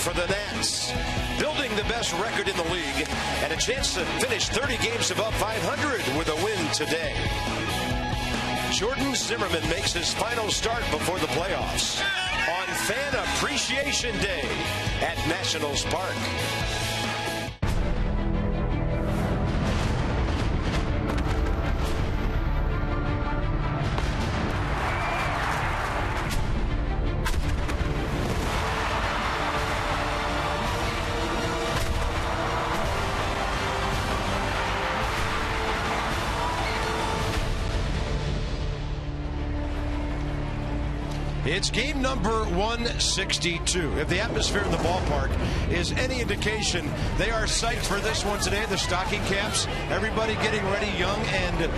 for the Nats, building the best record in the league and a chance to finish 30 games above 500 with a win today. Jordan Zimmerman makes his final start before the playoffs on Fan Appreciation Day at Nationals Park. It's game number 162. If the atmosphere in the ballpark is any indication, they are psyched for this one today. The stocking caps, everybody getting ready, young and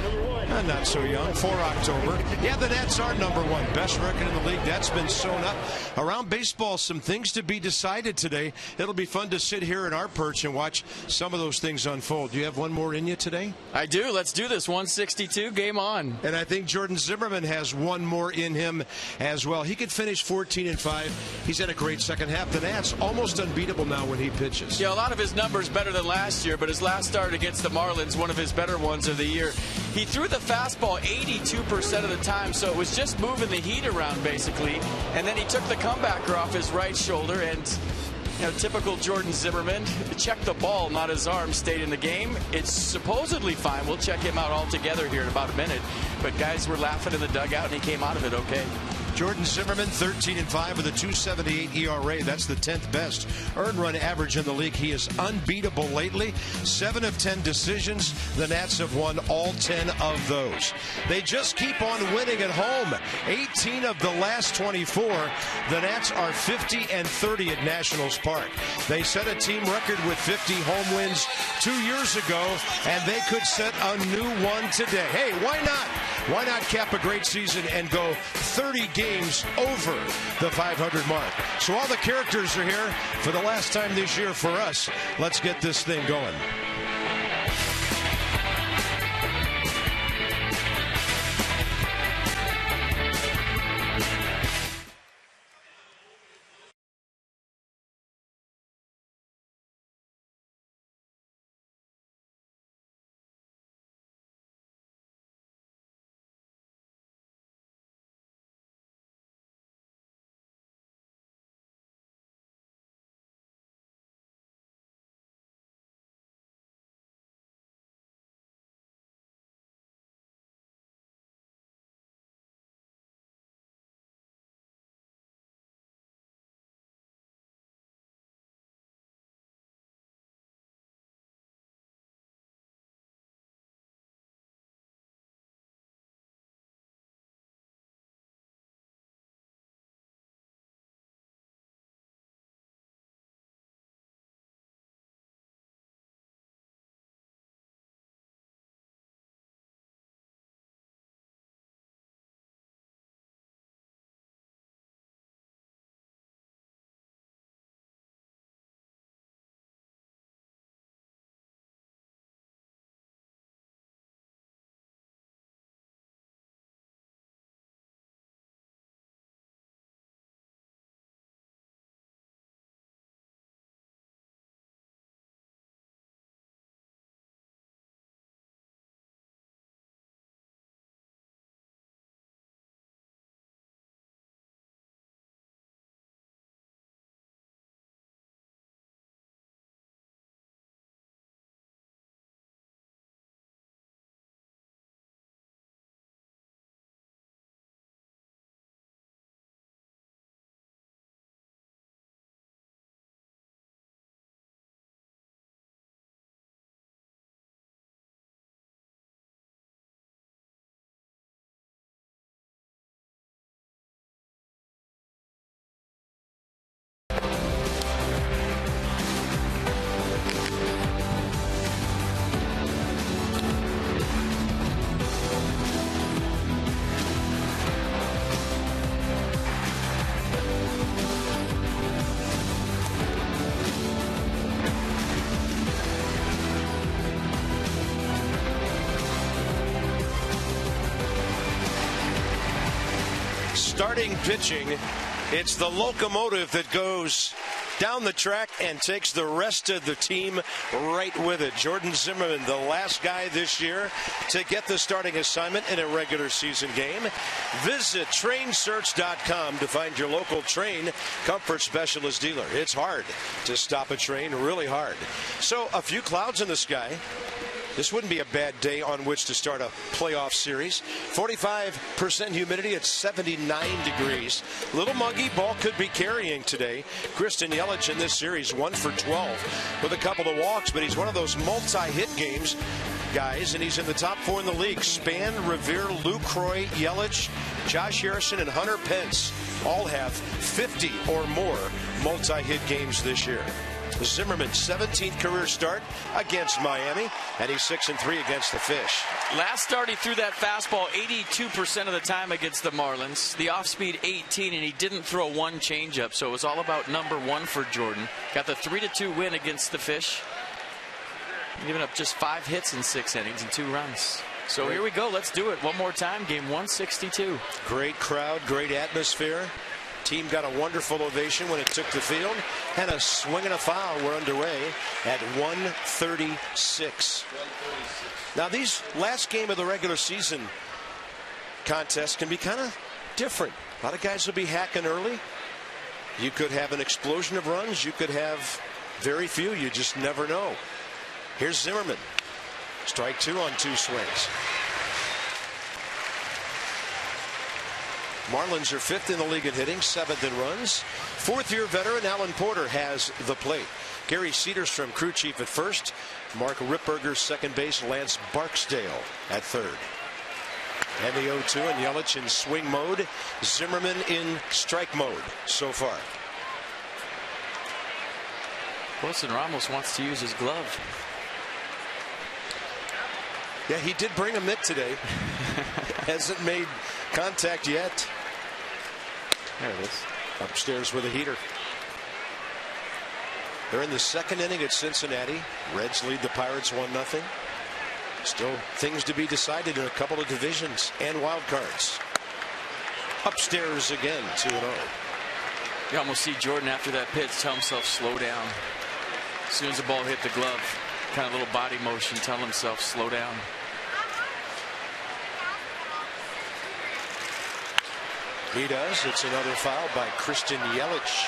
not so young, for October. Yeah, the Nats are number one. Best record in the league. That's been sewn up. Around baseball, some things to be decided today. It'll be fun to sit here in our perch and watch some of those things unfold. Do you have one more in you today? I do. Let's do this. 162, game on. And I think Jordan Zimmerman has one more in him as well. He could finish 14-5. He's had a great second half. The Nats almost unbeatable now when he pitches. Yeah, a lot of his numbers better than last year, but his last start against the Marlins, one of his better ones of the year. He threw the fastball 82% of the time, so it was just moving the heat around basically. And then he took the comebacker off his right shoulder, and typical Jordan Zimmerman, checked the ball, not his arm, stayed in the game. It's supposedly fine. We'll check him out altogether here in about a minute. But guys were laughing in the dugout, and he came out of it okay. Jordan Zimmerman, 13-5 with a 2.78 ERA. That's the 10th best earned run average in the league. He is unbeatable lately. 7 of 10 decisions. The Nats have won all 10 of those. They just keep on winning at home. 18 of the last 24. The Nats are 50-30 at Nationals Park. They set a team record with 50 home wins 2 years ago, and they could set a new one today. Hey, why not? Why not cap a great season and go 30 games over the 500 mark? So all the characters are here for the last time this year for us. Let's get this thing going. Starting pitching It's the locomotive that goes down the track and takes the rest of the team right with it. Jordan Zimmerman, the last guy this year to get the starting assignment in a regular season game. Visit trainsearch.com to find your local Train Comfort Specialist dealer. It's hard to stop a train, really hard. So a few clouds in the sky. This wouldn't be a bad day on which to start a playoff series. 45% humidity at 79 degrees. Little muggy, ball could be carrying today. Christian Yelich in this series 1 for 12 with a couple of walks, but he's one of those multi-hit games guys, and he's in the top 4 in the league. Span, Revere, Lucroy, Yelich, Josh Harrison, and Hunter Pence all have 50 or more multi-hit games this year. Zimmerman, 17th career start against Miami, and he's 6-3 against the Fish. Last start, he threw that fastball 82% of the time against the Marlins. The off-speed 18, and he didn't throw one changeup, so it was all about number 1 for Jordan. Got the 3-2 win against the Fish. Giving up just 5 hits in 6 innings and 2 runs. So here we go. Let's do it one more time. Game 162. Great crowd, great atmosphere. Team got a wonderful ovation when it took the field, and a swing and a foul. We're underway at 1:36. Now, these last game of the regular season contests can be kind of different. A lot of guys will be hacking early. You could have an explosion of runs. You could have very few. You just never know. Here's Zimmerman. Strike 2 on 2 swings. Marlins are 5th in the league in hitting, 7th in runs. 4th-year veteran Alan Porter has the plate. Gary Cedarstrom, crew chief at first. Mark Ripperger, second base. Lance Barksdale at third. And the 0-2, and Yelich in swing mode. Zimmerman in strike mode so far. Wilson Ramos wants to use his glove. Yeah, he did bring a mitt today. Hasn't made contact yet. There it is. Upstairs with a heater. They're in the 2nd inning at Cincinnati. Reds lead the Pirates 1-0. Still things to be decided in a couple of divisions and wild cards. Upstairs again, 2-0. You almost see Jordan after that pitch tell himself slow down. As soon as the ball hit the glove, kind of little body motion, tell himself slow down. He does. It's another foul by Christian Yelich.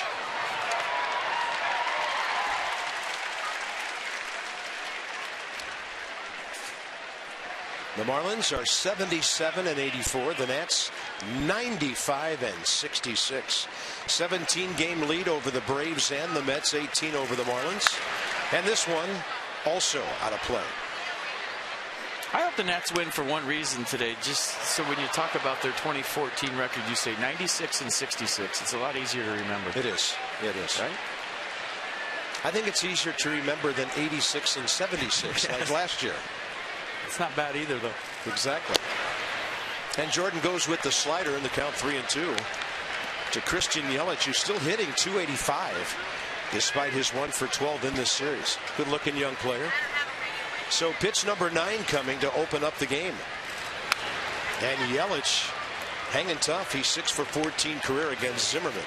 The Marlins are 77-84. The Nats 95-66. 17-game lead over the Braves and the Mets. 18 over the Marlins. And this one also out of play. I hope the Nats win for one reason today, just so when you talk about their 2014 record, you say 96-66. It's a lot easier to remember. It is. It is. Right? I think it's easier to remember than 86-76 like last year. It's not bad either, though. Exactly. And Jordan goes with the slider in the count 3-2 to Christian Yelich, who's still hitting .285 despite his 1 for 12 in this series. Good looking young player. So pitch number 9 coming to open up the game. And Yelich hanging tough. He's 6 for 14 career against Zimmerman.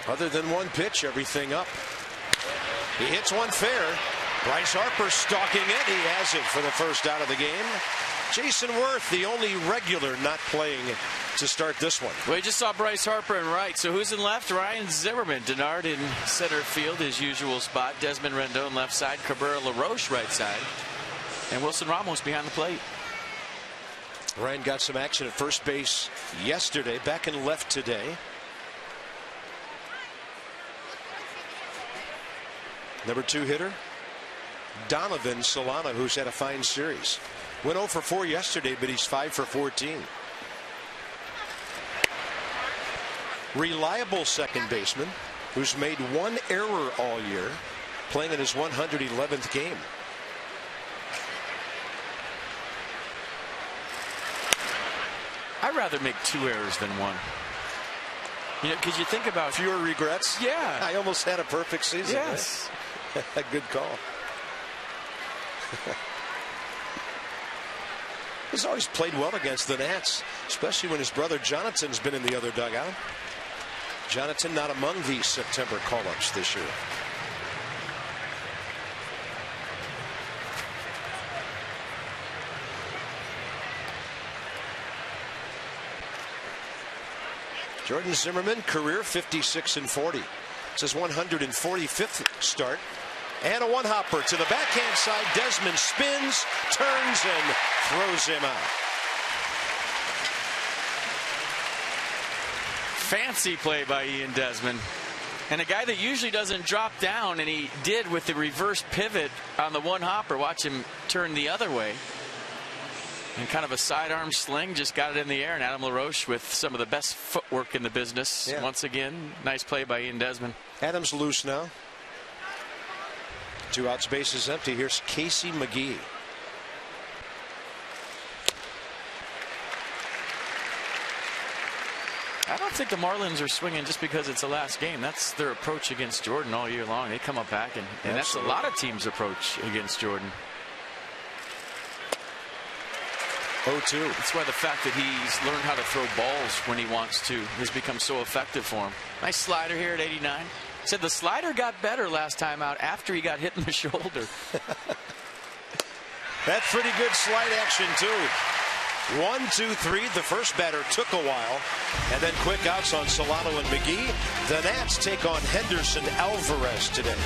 Other than one pitch, everything up. He hits one fair. Bryce Harper stalking it. He has it for the first out of the game. Jason Worth, the only regular not playing to start this one. Well, you just saw Bryce Harper in right. So who's in left? Ryan Zimmerman. Denard in center field, his usual spot. Desmond Rendon left side. Cabrera LaRoche right side. And Wilson Ramos behind the plate. Ryan got some action at first base yesterday. Back in left today. Number 2 hitter, Donovan Solano, who's had a fine series. Went 0 for 4 yesterday, but he's 5 for 14. Reliable second baseman, who's made 1 error all year, playing in his 111th game. I'd rather make 2 errors than 1. You know, because you think about fewer regrets. Yeah. I almost had a perfect season. Yes. Right? Good call. He's always played well against the Nats, especially when his brother Jonathan's been in the other dugout. Jonathan not among these September call-ups this year. Jordan Zimmerman, career 56 and 40. It's his 145th start. And a one-hopper to the backhand side. Desmond spins, turns, and throws him out. Fancy play by Ian Desmond. And a guy that usually doesn't drop down, and he did with the reverse pivot on the one-hopper. Watch him turn the other way. And kind of a sidearm sling, just got it in the air. And Adam LaRoche with some of the best footwork in the business. Yeah. Once again, nice play by Ian Desmond. Adams loose now. 2 outs, bases empty. Here's Casey McGee. I don't think the Marlins are swinging just because it's the last game. That's their approach against Jordan all year long. They come up back, and that's a lot of teams' approach against Jordan. 0-2. That's why the fact that he's learned how to throw balls when he wants to has become so effective for him. Nice slider here at 89. Said the slider got better last time out after he got hit in the shoulder. That's pretty good slide action too. 1, 2, 3. The first batter took a while, and then quick outs on Solano and McGee. The Nats take on Henderson Alvarez today.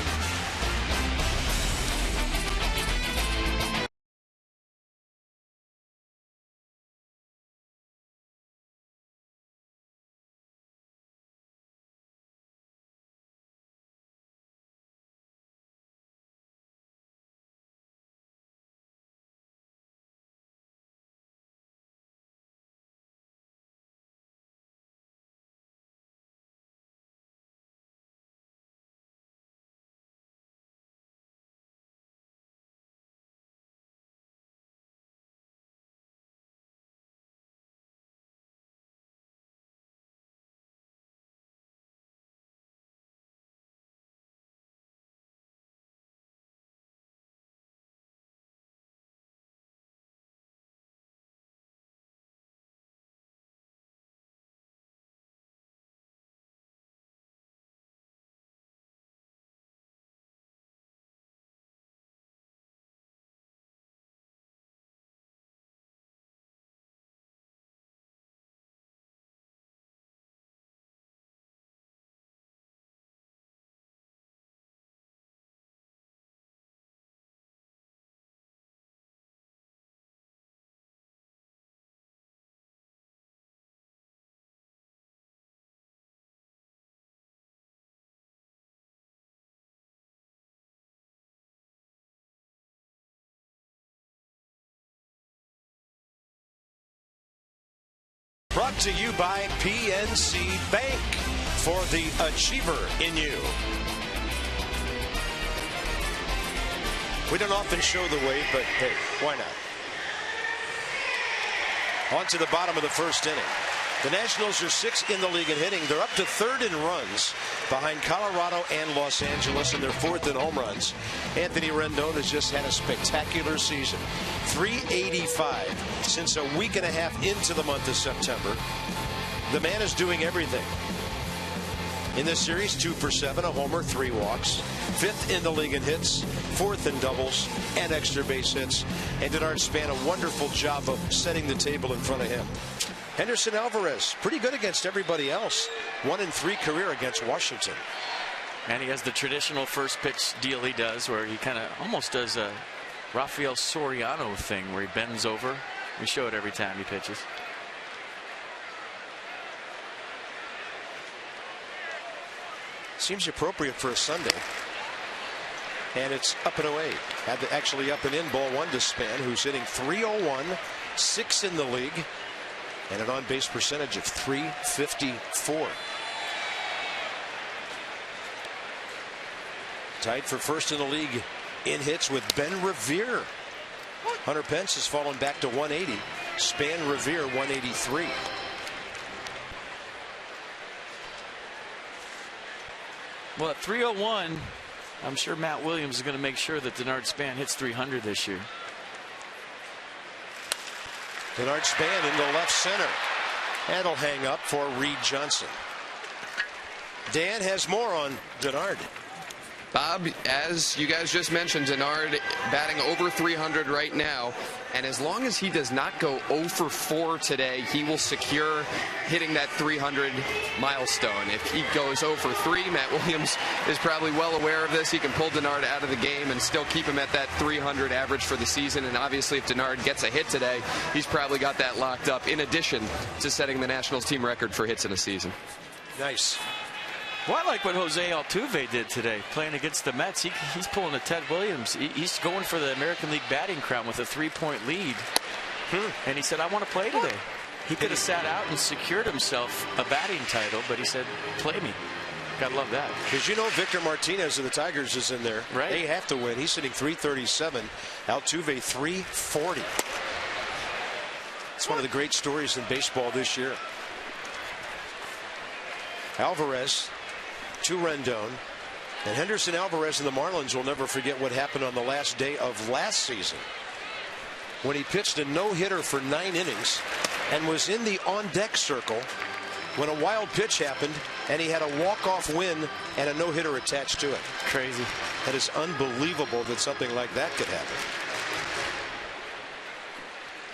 Brought to you by PNC Bank, for the achiever in you. We don't often show the way, but hey, why not? On to the bottom of the first inning. The Nationals are 6th in the league in hitting. They're up to 3rd in runs behind Colorado and Los Angeles, and they're 4th in home runs. Anthony Rendon has just had a spectacular season. 385 since a week and a half into the month of September. The man is doing everything. In this series, 2 for 7, a homer, 3 walks. 5th in the league in hits, 4th in doubles and extra base hits. And Denard Span, a wonderful job of setting the table in front of him. Henderson Alvarez, pretty good against everybody else. 1-3 career against Washington. And he has the traditional first pitch deal he does, where he kind of almost does a Rafael Soriano thing, where he bends over. We show it every time he pitches. Seems appropriate for a Sunday. And it's up and away. Had to actually up and in, ball 1 to Span, who's hitting .301, 6 in the league, and an on-base percentage of .354. Tied for first in the league in hits with Ben Revere. Hunter Pence has fallen back to 180. Span, Revere 183. Well, at 301, I'm sure Matt Williams is going to make sure that Denard Span hits 300 this year. Denard Span into left center. That'll hang up for Reed Johnson. Dan has more on Denard. Bob, as you guys just mentioned, Denard batting over 300 right now, and as long as he does not go 0 for 4 today, he will secure hitting that 300 milestone. If he goes 0 for 3, Matt Williams is probably well aware of this. He can pull Denard out of the game and still keep him at that 300 average for the season, and obviously if Denard gets a hit today, he's probably got that locked up, in addition to setting the Nationals team record for hits in a season. Nice. Well, I like what Jose Altuve did today, playing against the Mets. He's pulling a Ted Williams. He's going for the American League batting crown with a 3-point lead. And he said, I want to play today. He could have sat out and secured himself a batting title, but he said, play me. Gotta love that. Because you know Victor Martinez of the Tigers is in there. Right. They have to win. He's sitting 337. Altuve 340. It's one of the great stories in baseball this year. Alvarez to Rendon, and Henderson Alvarez and the Marlins will never forget what happened on the last day of last season when he pitched a no-hitter for 9 innings and was in the on-deck circle when a wild pitch happened and he had a walk-off win and a no-hitter attached to it. Crazy. That is unbelievable that something like that could happen.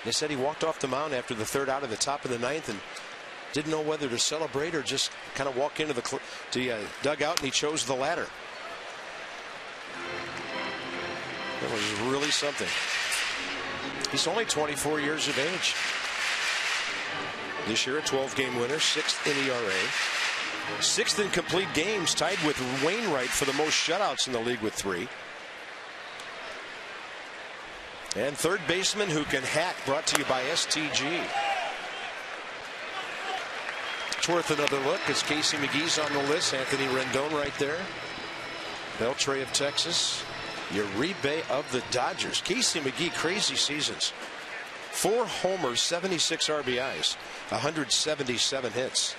They said he walked off the mound after the 3rd out of the top of the 9th and didn't know whether to celebrate or just kind of walk into the dugout, and he chose the latter. That was really something. He's only 24 years of age. This year a 12-game winner, 6th in ERA, 6th in complete games, tied with Wainwright for the most shutouts in the league with 3. And third baseman who can hack, brought to you by STG. It's worth another look as Casey McGee's on the list. Anthony Rendon right there. Beltre of Texas. Uribe of the Dodgers. Casey McGee, crazy seasons. 4 homers, 76 RBIs, 177 hits.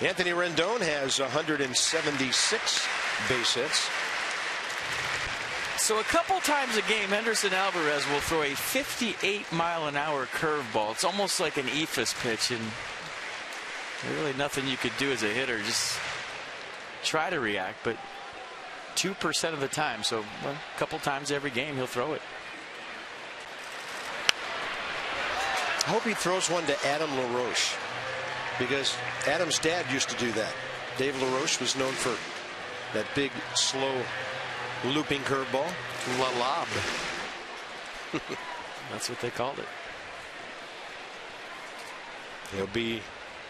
Anthony Rendon has 176 base hits. So a couple times a game, Henderson Alvarez will throw a 58-mile-an-hour curveball. It's almost like an ephus pitch, and there's really nothing you could do as a hitter. Just try to react, but 2% of the time. So a couple times every game, he'll throw it. I hope he throws one to Adam LaRoche, because Adam's dad used to do that. Dave LaRoche was known for that big, slow, looping curveball. La lob. That's what they called it. He'll be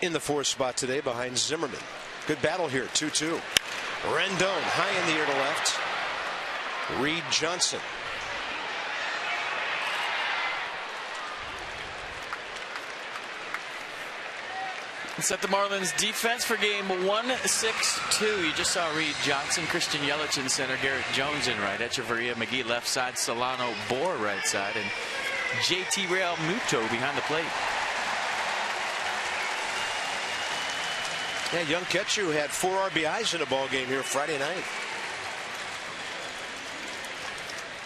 in the 4th spot today behind Zimmerman. Good battle here, 2-2. Rendon high in the air to left. Reed Johnson. Set the Marlins defense for game 1-6-2. You just saw Reed Johnson, Christian Yelich in center, Garrett Jones in right, Echeverria, McGee left side, Solano, Bohr right side, and JT Real Muto behind the plate. Yeah, young catcher who had 4 RBIs in a ball game here Friday night.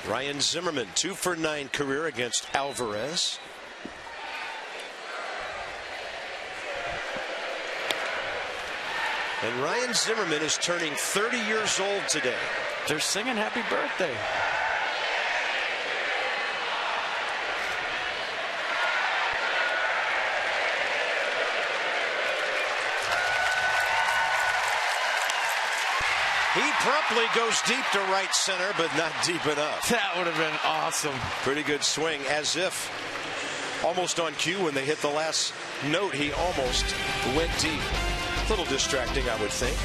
Ryan Zimmerman, 2 for 9 career against Alvarez. And Ryan Zimmerman is turning 30 years old today. They're singing happy birthday. He promptly goes deep to right center, but not deep enough. That would have been awesome. Pretty good swing, as if almost on cue when they hit the last note, he almost went deep. A little distracting, I would think.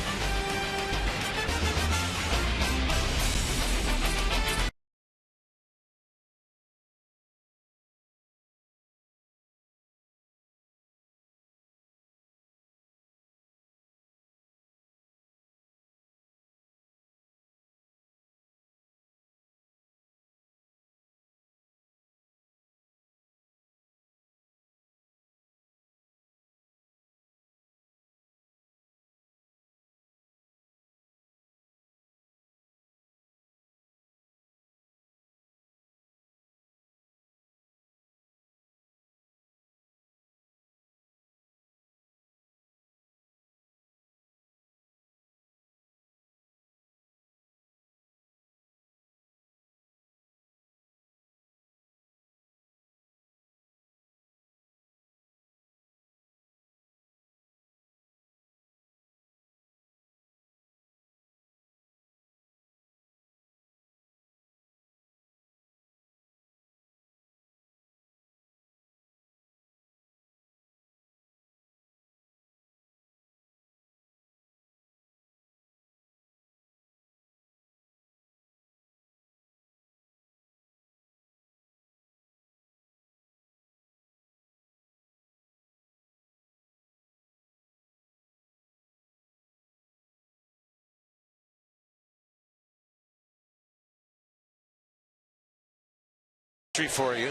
history for you.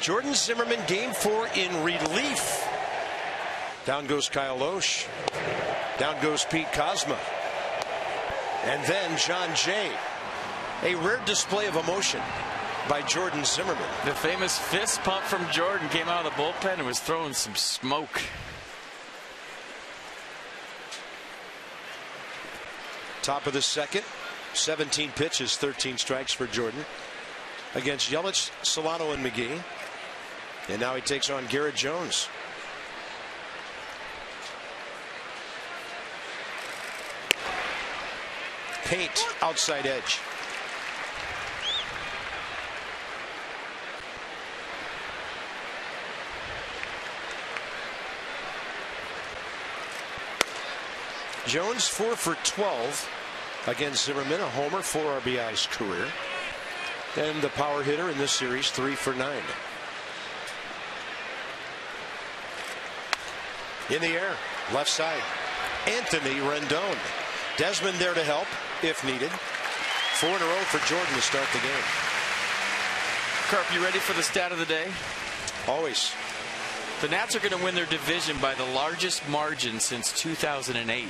Jordan Zimmerman, game 4 in relief. Down goes Kyle Loesch. Down goes Pete Kozma. And then John Jay. A rare display of emotion by Jordan Zimmerman. The famous fist pump from Jordan came out of the bullpen and was throwing some smoke. Top of the second. 17 pitches, 13 strikes for Jordan against Yelich, Solano, and McGee. And now he takes on Garrett Jones. Paint, outside edge. Jones 4 for 12 against Zimmerman, a homer, 4 RBIs career. And the power hitter in this series, 3 for 9. In the air, left side, Anthony Rendon. Desmond there to help if needed. 4 in a row for Jordan to start the game. Carp, you ready for the stat of the day? Always. The Nats are going to win their division by the largest margin since 2008.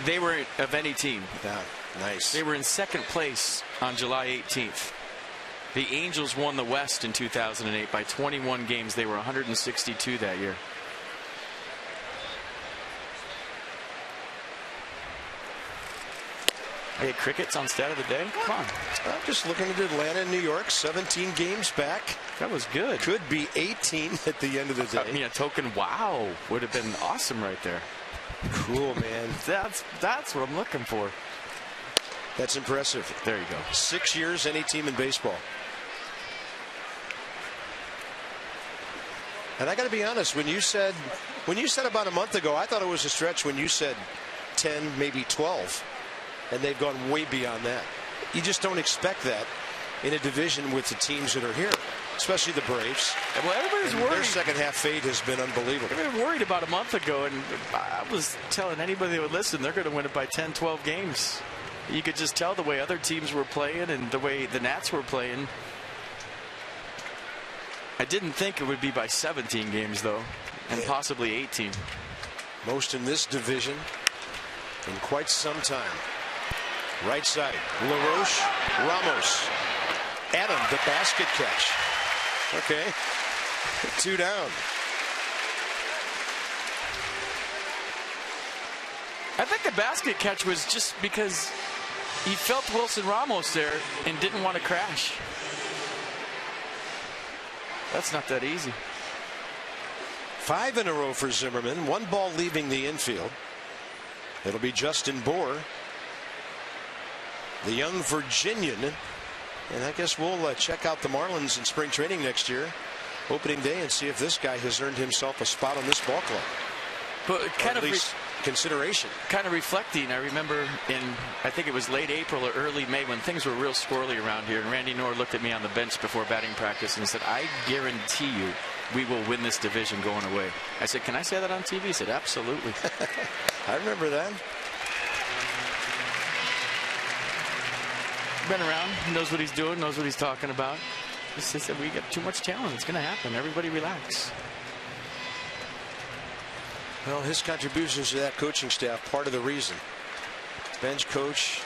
They were of any team. Yeah, nice. They were in second place on July 18th. The Angels won the West in 2008 by 21 games. They were 162 that year. Hey, crickets on stat of the day? Come on. I'm just looking at Atlanta and New York, 17 games back. That was good. Could be 18 at the end of the day. I mean, a token wow would have been awesome right there. Cool, man. That's what I'm looking for. That's impressive. There you go. 6 years, any team in baseball. And I got to be honest, when you said about a month ago, I thought it was a stretch when you said 10, maybe 12. And they've gone way beyond that. You just don't expect that in a division with the teams that are here, especially the Braves. Well, everybody's worried. Their second half fade has been unbelievable. They were worried about a month ago, and I was telling anybody that would listen, they're going to win it by 10, 12 games. You could just tell the way other teams were playing and the way the Nats were playing. I didn't think it would be by 17 games, though, and possibly 18. Most in this division in quite some time. Right side, LaRoche, Ramos. Adam, the basket catch. Okay, 2 down. I think the basket catch was just because he felt Wilson Ramos there and didn't want to crash. That's not that easy. 5 in a row for Zimmerman. 1 ball leaving the infield. It'll be Justin Bohr, the young Virginian. And I guess we'll check out the Marlins in spring training next year, opening day, and see if this guy has earned himself a spot on this ball club. But kind of at least consideration. Kind of reflecting, I remember I think it was late April or early May when things were real squirrely around here, and Randy Knorr looked at me on the bench before batting practice and said, I guarantee you we will win this division going away. I said, can I say that on TV? He said, absolutely. I remember that. Been around, knows what he's doing, knows what he's talking about. He said, we got too much talent. It's going to happen. Everybody relax. Well, his contributions to that coaching staff, part of the reason. Bench coach,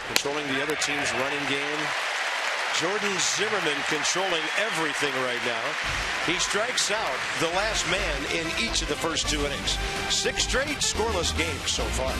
controlling the other team's running game. Jordan Zimmerman controlling everything right now. He strikes out the last man in each of the first 2 innings. 6 straight scoreless games so far.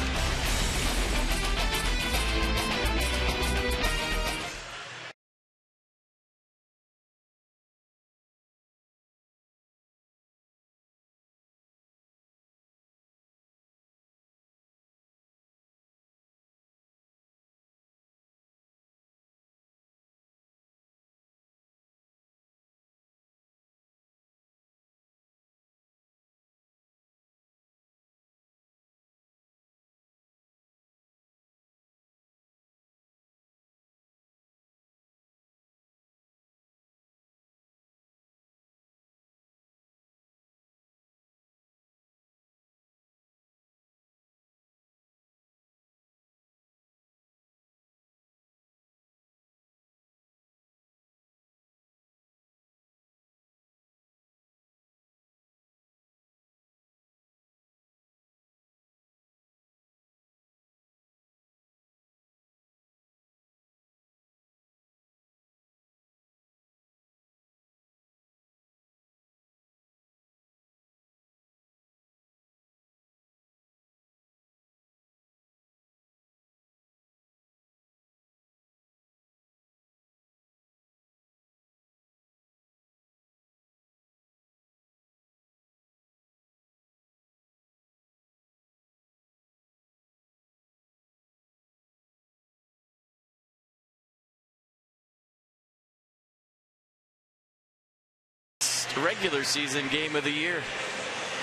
regular season game of the year.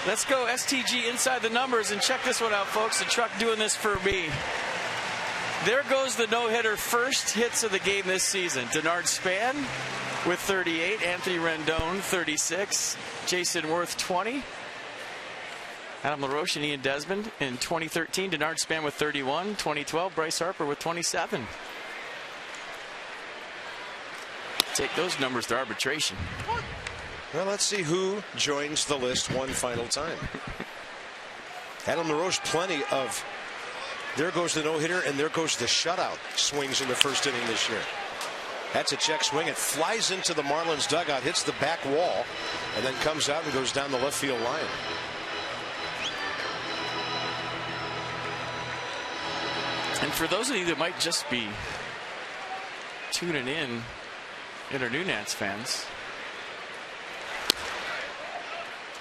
Let's go STG inside the numbers and check this one out, folks. The truck doing this for me. There goes the no-hitter, first hits of the game this season. Denard Span with 38, Anthony Rendon 36, Jason Worth 20, Adam LaRoche and Ian Desmond in 2013. Denard Span with 31, 2012 Bryce Harper with 27. Take those numbers to arbitration. Well, let's see who joins the list one final time. Adam LaRoche, plenty of. There goes the no-hitter, and there goes the shutout swings in the first inning this year. That's a check swing. It flies into the Marlins dugout, hits the back wall, and then comes out and goes down the left field line. And for those of you that might just be tuning in are new Nats fans,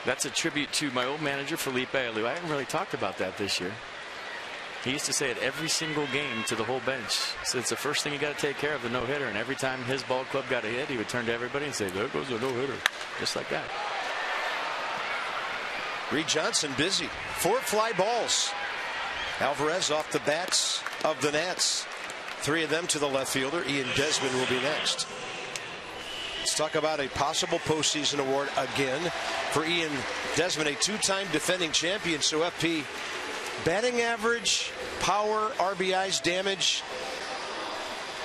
that's a tribute to my old manager, Felipe Alou. I haven't really talked about that this year. He used to say it every single game to the whole bench. So it's the first thing you got to take care of, the no-hitter. And every time his ball club got a hit, he would turn to everybody and say, there goes the no-hitter. Just like that. Reed Johnson busy. 4 fly balls. Alvarez off the bats of the Nats. 3 of them to the left fielder. Ian Desmond will be next. Let's talk about a possible postseason award again for Ian Desmond, a 2-time defending champion. So FP, batting average, power, RBIs, damage.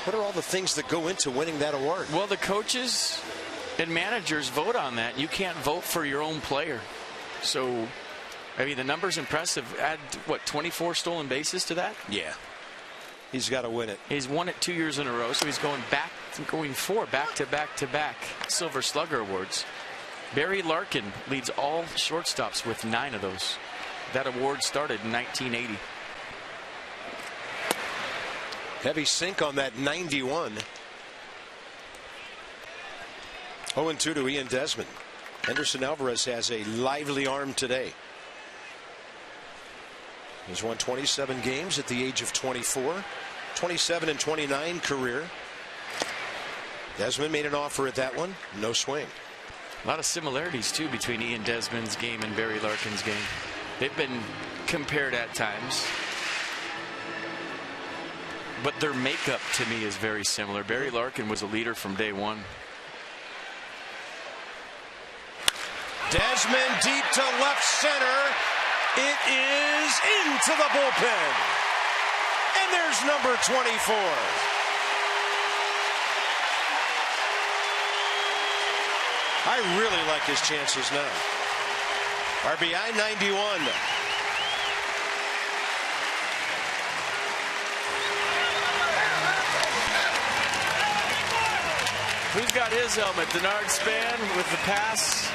What are all the things that go into winning that award? Well, the coaches and managers vote on that. You can't vote for your own player. So, I mean, the number's impressive. Add, what, 24 stolen bases to that? Yeah. He's got to win it. He's won it 2 years in a row, so he's going 4 back-to-back Silver Slugger awards. Barry Larkin leads all shortstops with 9 of those. That award started in 1980. Heavy sink on that 91. 0-2 to Ian Desmond. Henderson Alvarez has a lively arm today. He's won 27 games at the age of 24. 27 and 29 career. Desmond made an offer at that one. No swing. A lot of similarities, too, between Ian Desmond's game and Barry Larkin's game. They've been compared at times, but their makeup to me is very similar. Barry Larkin was a leader from day one. Desmond deep to left center. It is into the bullpen. And there's number 24. I really like his chances now. RBI 91. Who's got his helmet? Denard Span with the pass.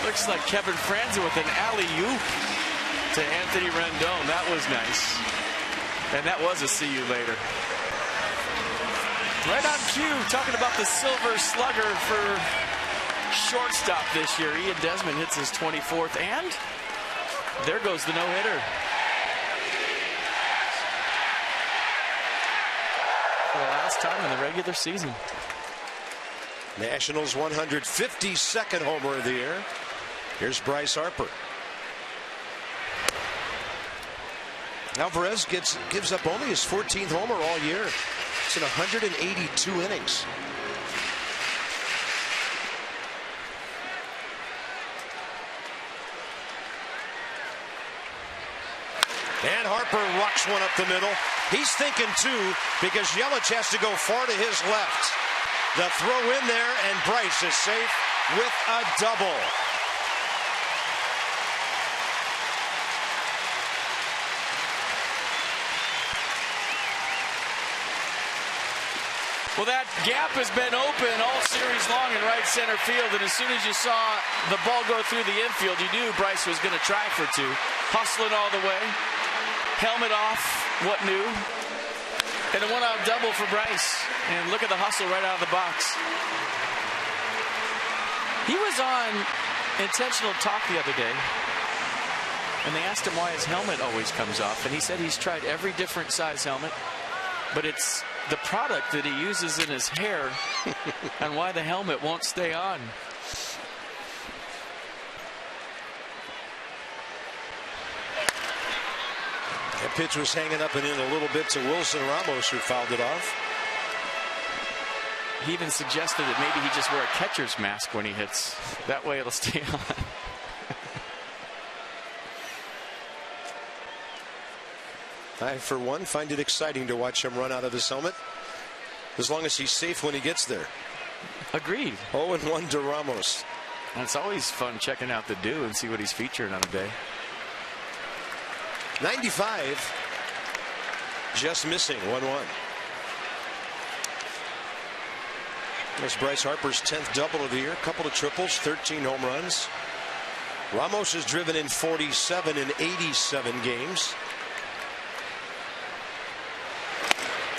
Looks like Kevin Franzen with an alley-oop to Anthony Rendon. That was nice. And that was a see you later. Right on cue, talking about the Silver Slugger for shortstop this year. Ian Desmond hits his 24th, and there goes the no-hitter. For the last time in the regular season. Nationals 152nd homer of the year. Here's Bryce Harper. Alvarez gives up only his 14th homer all year. It's in 182 innings. And Harper rocks one up the middle. He's thinking too, because Yelich has to go far to his left. The throw in there, and Bryce is safe with a double. Well, that gap has been open all series long in right center field, and as soon as you saw the ball go through the infield, you knew Bryce was going to try for 2. Hustling all the way. Helmet off. What new? And a one-out double for Bryce. And look at the hustle right out of the box. He was on Intentional Talk the other day, and they asked him why his helmet always comes off, and he said he's tried every different size helmet, but it's the product that he uses in his hair and why the helmet won't stay on. That pitch was hanging up and in a little bit to Wilson Ramos, who fouled it off. He even suggested that maybe he just wear a catcher's mask when he hits. That way it'll stay on. I, for one, find it exciting to watch him run out of his helmet, as long as he's safe when he gets there. Agreed. 0-1 to Ramos. And it's always fun checking out the do and see what he's featuring on a day. 95, just missing 1-1. That's Bryce Harper's 10th double of the year, a couple of triples, 13 home runs. Ramos has driven in 47 in 87 games.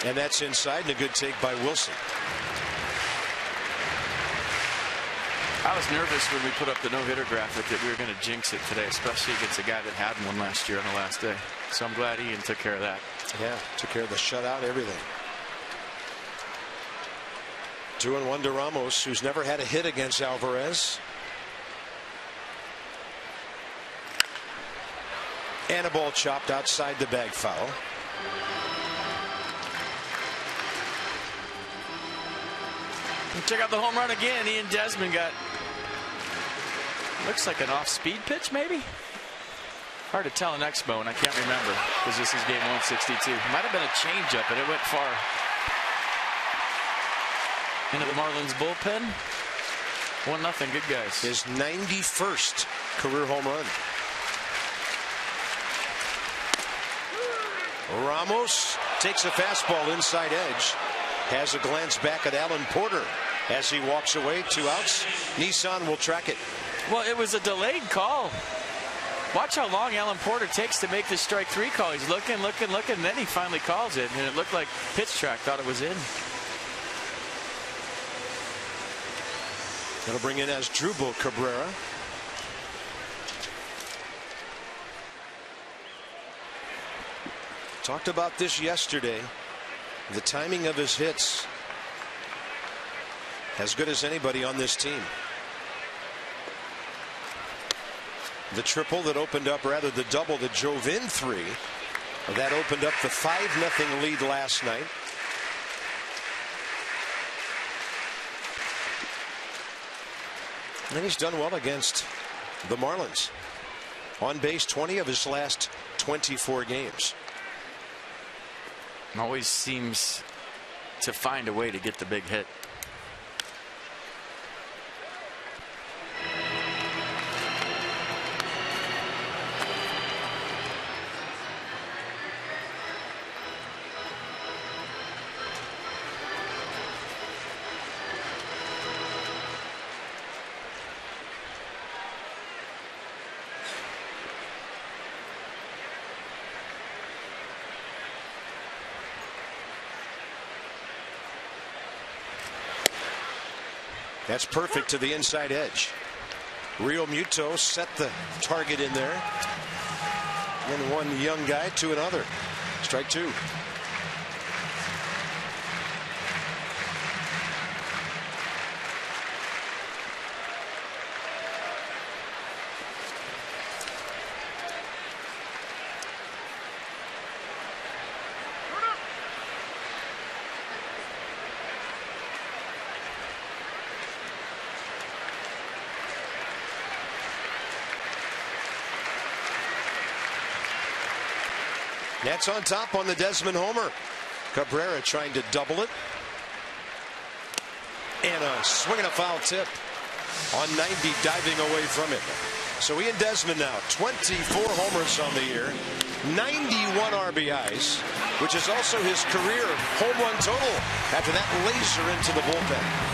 And that's inside, and a good take by Wilson. I was nervous when we put up the no-hitter graphic that we were going to jinx it today, especially against a guy that had one last year on the last day. So I'm glad Ian took care of that. Yeah, took care of the shutout, everything. 2-1 to Ramos, who's never had a hit against Alvarez. And a ball chopped outside the bag, foul. And check out the home run again. Ian Desmond got, looks like an off-speed pitch, maybe? Hard to tell in Expo, and I can't remember because this is game 162. Might have been a changeup, and it went far into the Marlins bullpen. 1-0, good guys. His 91st career home run. Ramos takes a fastball inside edge. Has a glance back at Alan Porter as he walks away. 2 outs. Nissan will track it. Well, it was a delayed call. Watch how long Alan Porter takes to make this strike 3 call. He's looking, and then he finally calls it, and it looked like Pitch Track thought it was in. That'll bring in Asdrubal Cabrera. Talked about this yesterday. The timing of his hits, as good as anybody on this team. The triple that opened up, rather the double that drove in 3, that opened up the 5-0 lead last night. And he's done well against the Marlins. On base 20 of his last 24 games. Always seems to find a way to get the big hit. That's perfect to the inside edge. Real Muto set the target in there. And one young guy to another. Strike 2. Nats on top on the Desmond homer. Cabrera trying to double it. And a swing and a foul tip on 90, diving away from it. So Ian Desmond now 24 homers on the year, 91 RBIs, which is also his career home run total after that laser into the bullpen.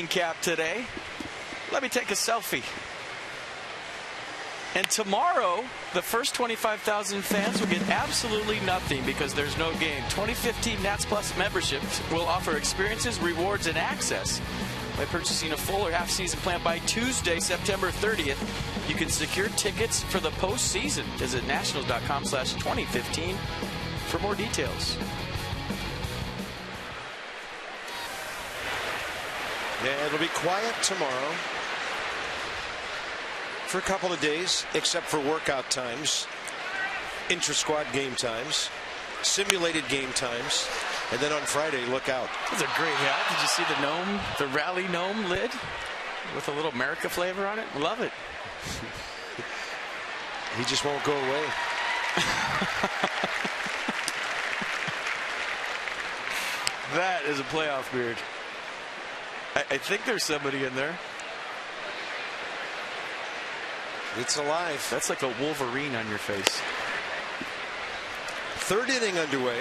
cap today. Let me take a selfie. And tomorrow, the first 25,000 fans will get absolutely nothing because there's no game. 2015 Nats Plus memberships will offer experiences, rewards, and access. By purchasing a full or half-season plan by Tuesday, September 30th, you can secure tickets for the postseason. Visit nationals.com/2015 for more details. Yeah, it'll be quiet tomorrow for a couple of days, except for workout times, intra-squad game times, simulated game times, and then on Friday, look out. That's a great hat. Did you see the gnome, the rally gnome lid with a little America flavor on it? Love it. He just won't go away. That is a playoff beard. I think there's somebody in there. It's alive. That's like a Wolverine on your face. Third inning underway.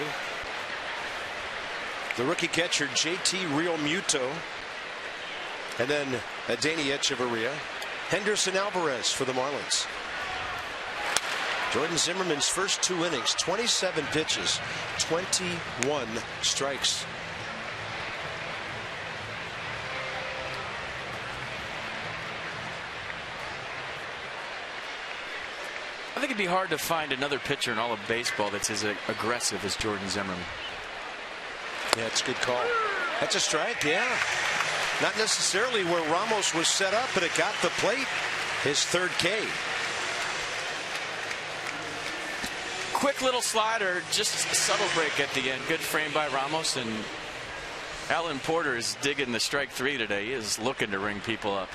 The rookie catcher, JT Realmuto. And then Adeiny Echeverria. Henderson Alvarez for the Marlins. Jordan Zimmerman's first 2 innings, 27 pitches, 21 strikes. I think it'd be hard to find another pitcher in all of baseball that's as aggressive as Jordan Zimmerman. Yeah, it's a good call. That's a strike, yeah. Not necessarily where Ramos was set up, but it got the plate. His third K. Quick little slider, just a subtle break at the end. Good frame by Ramos, and Alan Porter is digging the strike 3 today. He is looking to ring people up.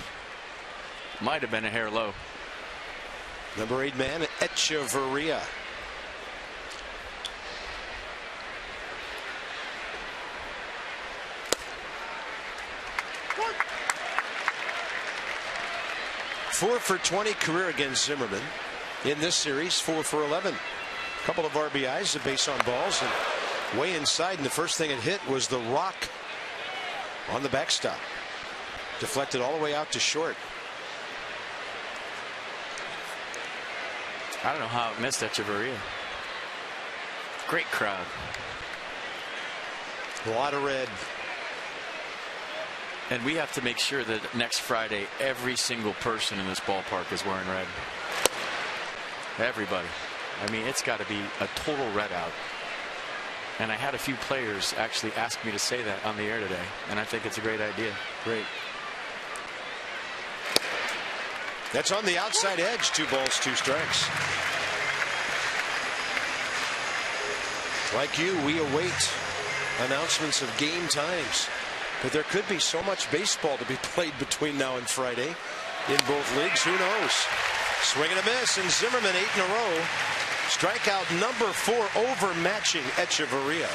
Might have been a hair low. Number 8 man, Echeverria. Four for 20 career against Zimmerman. In this series, 4 for 11. Couple of RBIs, a base on balls, and way inside, and the first thing it hit was the rock on the backstop. Deflected all the way out to short. I don't know how it missed Echeverria. Great crowd. A lot of red. And we have to make sure that next Friday every single person in this ballpark is wearing red. Everybody. I mean, it's got to be a total red out. And I had a few players actually ask me to say that on the air today, and I think it's a great idea. Great. That's on the outside edge. 2 balls, 2 strikes. Like you, we await announcements of game times. But there could be so much baseball to be played between now and Friday in both leagues. Who knows? Swing and a miss, and Zimmerman 8 in a row. Strikeout number 4, overmatching Echeverria.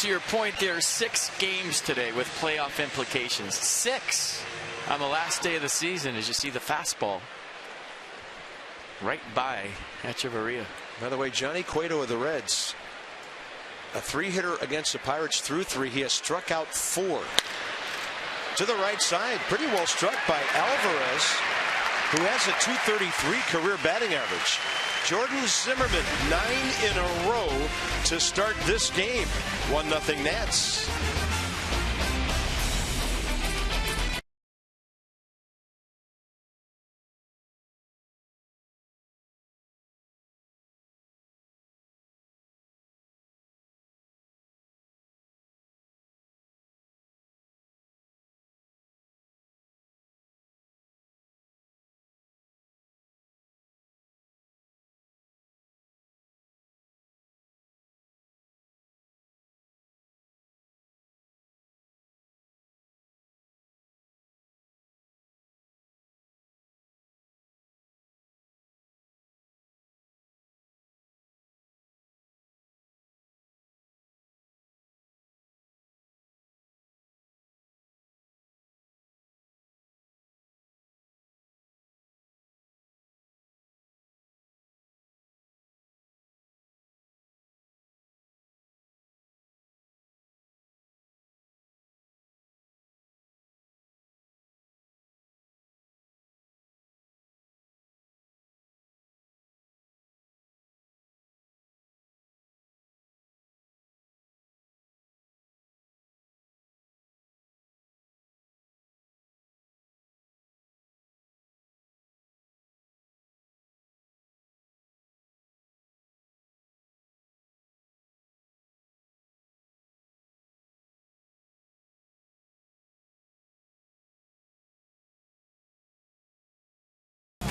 To your point, there are 6 games today with playoff implications. 6 on the last day of the season as you see the fastball right by Echeverria. By the way, Johnny Cueto of the Reds, a 3-hitter against the Pirates through 3. He has struck out 4. To the right side, pretty well struck by Alvarez, who has a .233 career batting average. Jordan Zimmerman, 9 in a row to start this game. 1-0 Nats.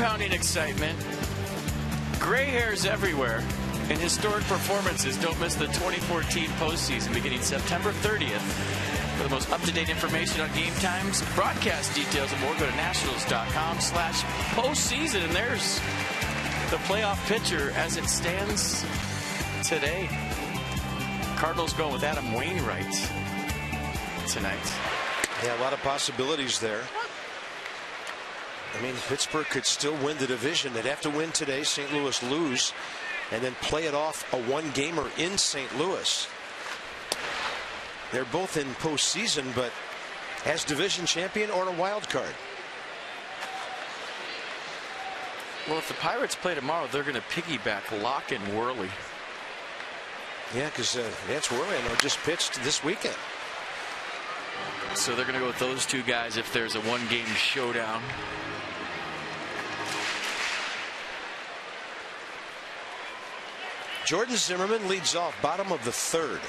heart-pounding excitement, gray hairs everywhere, and historic performances. Don't miss the 2014 postseason beginning September 30th. For the most up-to-date information on game times, broadcast details, and more, go to nationals.com/postseason. And there's the playoff picture as it stands today. Cardinals going with Adam Wainwright tonight. Yeah, a lot of possibilities there. I mean, Pittsburgh could still win the division. They'd have to win today, St. Louis lose, and then play it off a one-gamer in St. Louis. They're both in postseason, but as division champion or a wild card. Well, if the Pirates play tomorrow, they're going to piggyback Locke and Worley. Yeah, because Vance Worley, I know, just pitched this weekend. So they're going to go with those two guys if there's a one-game showdown. Jordan Zimmerman leads off, bottom of the third.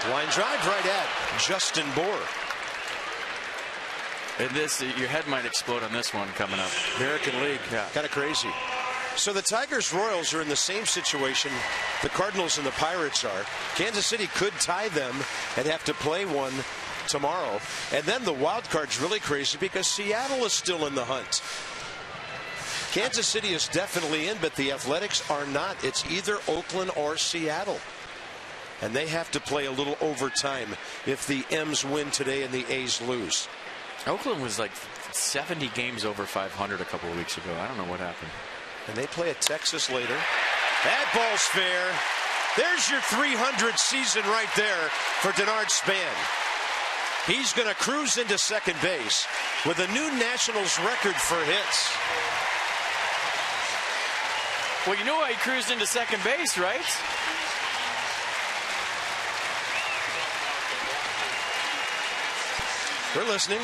Line drive right at Justin Bour. And this, your head might explode on this one coming up. American League, Yeah. kind of crazy. So the Tigers Royals are in the same situation the Cardinals and the Pirates are. Kansas City could tie them and have to play one tomorrow. And then the wild card's really crazy because Seattle is still in the hunt. Kansas City is definitely in, but the Athletics are not. It's either Oakland or Seattle. And they have to play a little overtime if the M's win today and the A's lose. Oakland was like 70 games over 500 a couple of weeks ago. I don't know what happened. And they play at Texas later. That ball's fair. There's your 300 season right there for Denard Span. He's going to cruise into second base with a new Nationals record for hits. Well, you know why he cruised into second base, right? We're listening.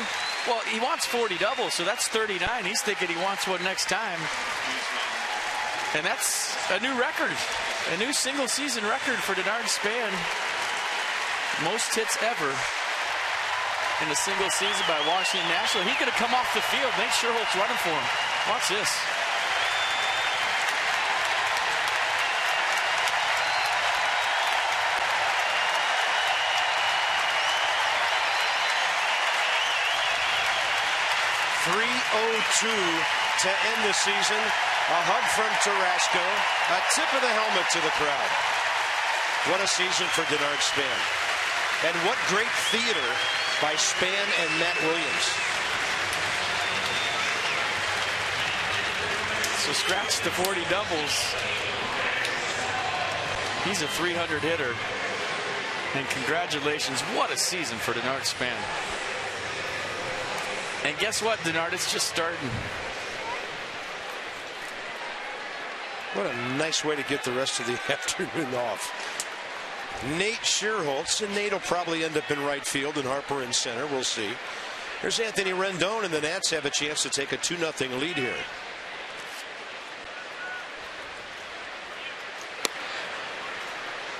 Well, he wants 40 doubles, so that's 39. He's thinking he wants one next time. And that's a new record, a new single season record for Denard Span. Most hits ever in a single season by Washington National. He's going to come off the field. Nate Sherholt's running for him. Watch this. .302 to end the season. A hug from Tarasco. A tip of the helmet to the crowd. What a season for Denard Span. And what great theater by Span and Matt Williams. So scratch the 40 doubles. He's a 300 hitter. And congratulations, what a season for Denard Span. And guess what, Denard? It's just starting. What a nice way to get the rest of the afternoon off. Nate Sherholtz, and Nate will probably end up in right field and Harper in center. We'll see. There's Anthony Rendon, and the Nats have a chance to take a 2-0 lead here.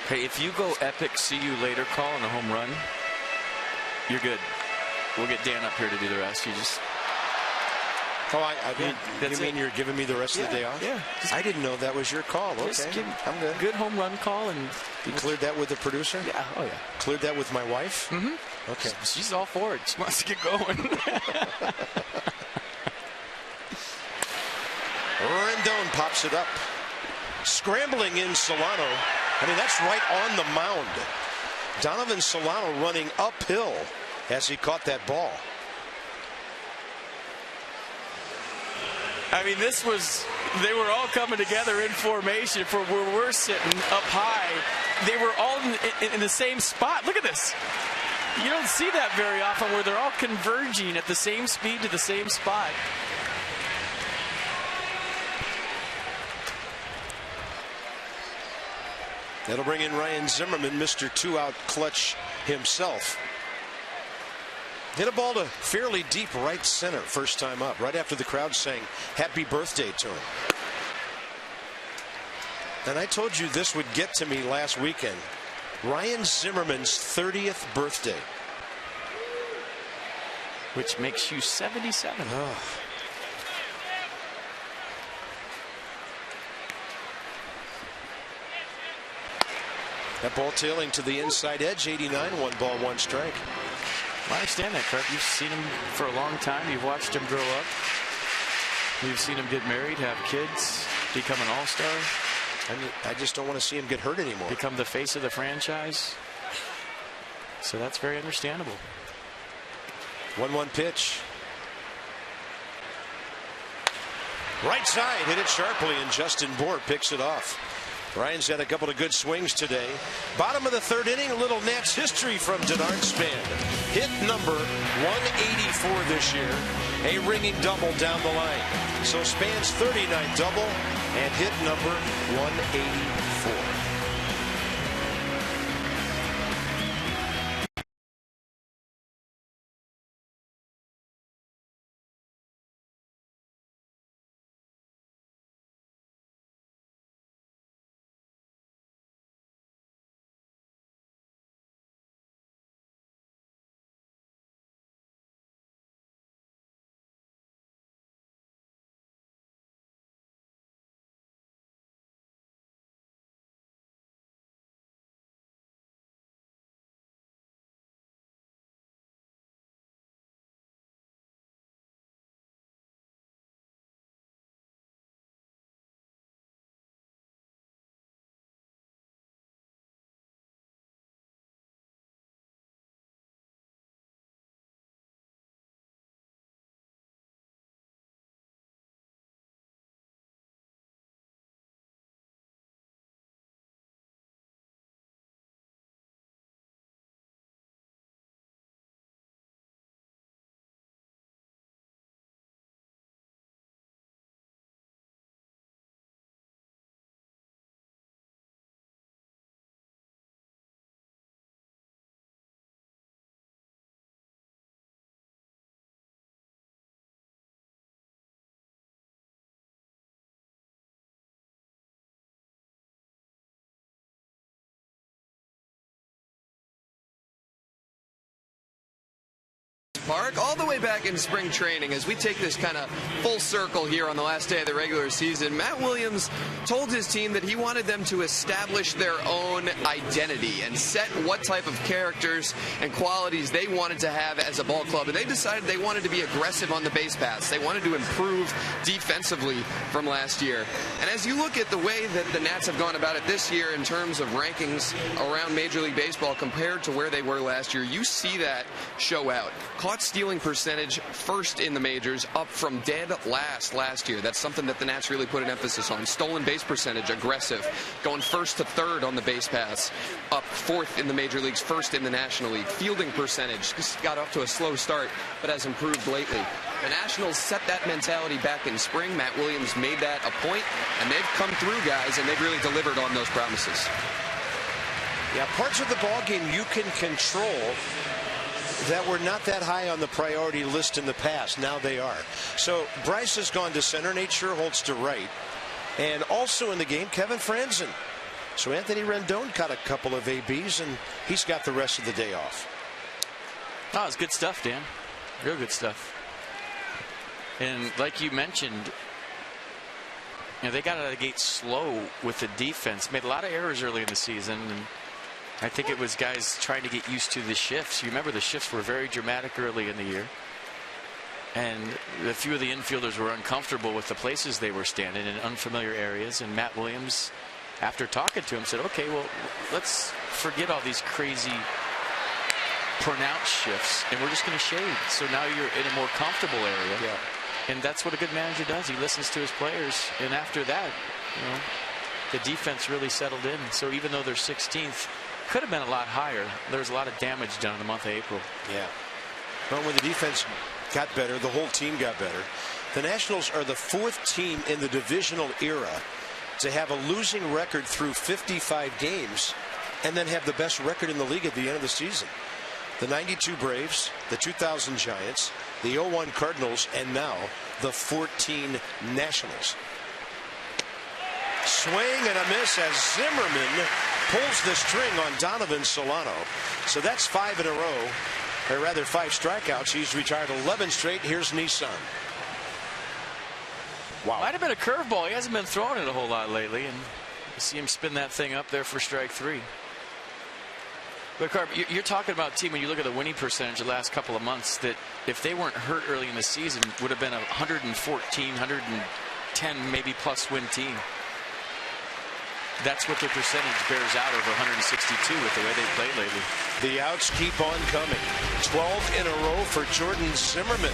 Hey, if you go epic see you later call on a home run, you're good. We'll get Dan up here to do the rest. You just... Oh, you mean you're giving me the rest of the day off? Yeah. I didn't know that was your call. Okay, I'm good. Good home run call. And you cleared that with the producer? Yeah. Oh, yeah. Cleared that with my wife? Mm-hmm. Okay. She's all for it. She wants to get going. Rendon pops it up. Scrambling in Solano. I mean, that's right on the mound. Donovan Solano running uphill as he caught that ball. I mean, they were all coming together in formation for where we're sitting up high. They were all in the same spot. Look at this. You don't see that very often where they're all converging at the same speed to the same spot. That'll bring in Ryan Zimmerman, Mr. Two-Out clutch himself. Hit a ball to fairly deep right center first time up, right after the crowd sang happy birthday to him. And I told you this would get to me last weekend. Ryan Zimmerman's 30th birthday. which makes you 77. Oh. That ball tailing to the inside edge, 89, 1 ball, 1 strike. I understand that, Kurt. You've seen him for a long time. You've watched him grow up. You've seen him get married, have kids, become an all-star. I just don't want to see him get hurt anymore. Become the face of the franchise. So that's very understandable. 1-1 pitch. Right side, hit it sharply, and Justin Bour picks it off. Ryan's had a couple of good swings today. Bottom of the 3rd inning, a little Nats history from Denard Span. Hit number 184 this year. A ringing double down the line. So Span's 39th double and hit number 184. Park, all the way back in spring training, as we take this kind of full circle here on the last day of the regular season, Matt Williams told his team that he wanted them to establish their own identity and set what type of characters and qualities they wanted to have as a ball club. And they decided they wanted to be aggressive on the base paths. They wanted to improve defensively from last year. And as you look at the way that the Nats have gone about it this year in terms of rankings around Major League Baseball compared to where they were last year, you see that show out. Caught stealing percentage first in the majors, up from dead last year. That's something that the Nats really put an emphasis on. Stolen base percentage, aggressive. Going 1st to 3rd on the base paths, up 4th in the major leagues, 1st in the National League. Fielding percentage, just got off to a slow start, but has improved lately. The Nationals set that mentality back in spring. Matt Williams made that a point, and they've come through, guys, and they've really delivered on those promises. Yeah, parts of the ballgame you can control that were not that high on the priority list in the past. Now they are. So Bryce has gone to center, Nate Scherholtz to right. And also in the game, Kevin Franzen. So Anthony Rendon caught a couple of ABs, and he's got the rest of the day off. Oh, it's good stuff, Dan. Real good stuff. And like you mentioned, they got out of the gate slow with the defense. Made a lot of errors early in the season. And I think it was guys trying to get used to the shifts. You remember the shifts were very dramatic early in the year. And a few of the infielders were uncomfortable with the places they were standing in unfamiliar areas. And Matt Williams, after talking to him, said, okay, well, let's forget all these crazy pronounced shifts, and we're just going to shade. So now you're in a more comfortable area. Yeah. And that's what a good manager does. He listens to his players. And after that, the defense really settled in. So even though they're 16th, could have been a lot higher. There was a lot of damage done in the month of April. Yeah. Well, when the defense got better, the whole team got better. The Nationals are the 4th team in the divisional era to have a losing record through 55 games and then have the best record in the league at the end of the season. The 92 Braves, the 2000 Giants, the 01 Cardinals, and now the 14 Nationals. Swing and a miss as Zimmerman pulls the string on Donovan Solano. So that's 5 in a row. or rather 5 strikeouts. He's retired 11 straight. Here's Nissan. Wow. Might have been a curveball. He hasn't been throwing it a whole lot lately, and you see him spin that thing up there for strike 3. But Carp, you're talking about a team, when you look at the winning percentage the last couple of months, that if they weren't hurt early in the season, would have been a 114, 110 maybe plus win team. That's what their percentage bears out over 162 with the way they played lately. The outs keep on coming. 12 in a row for Jordan Zimmerman.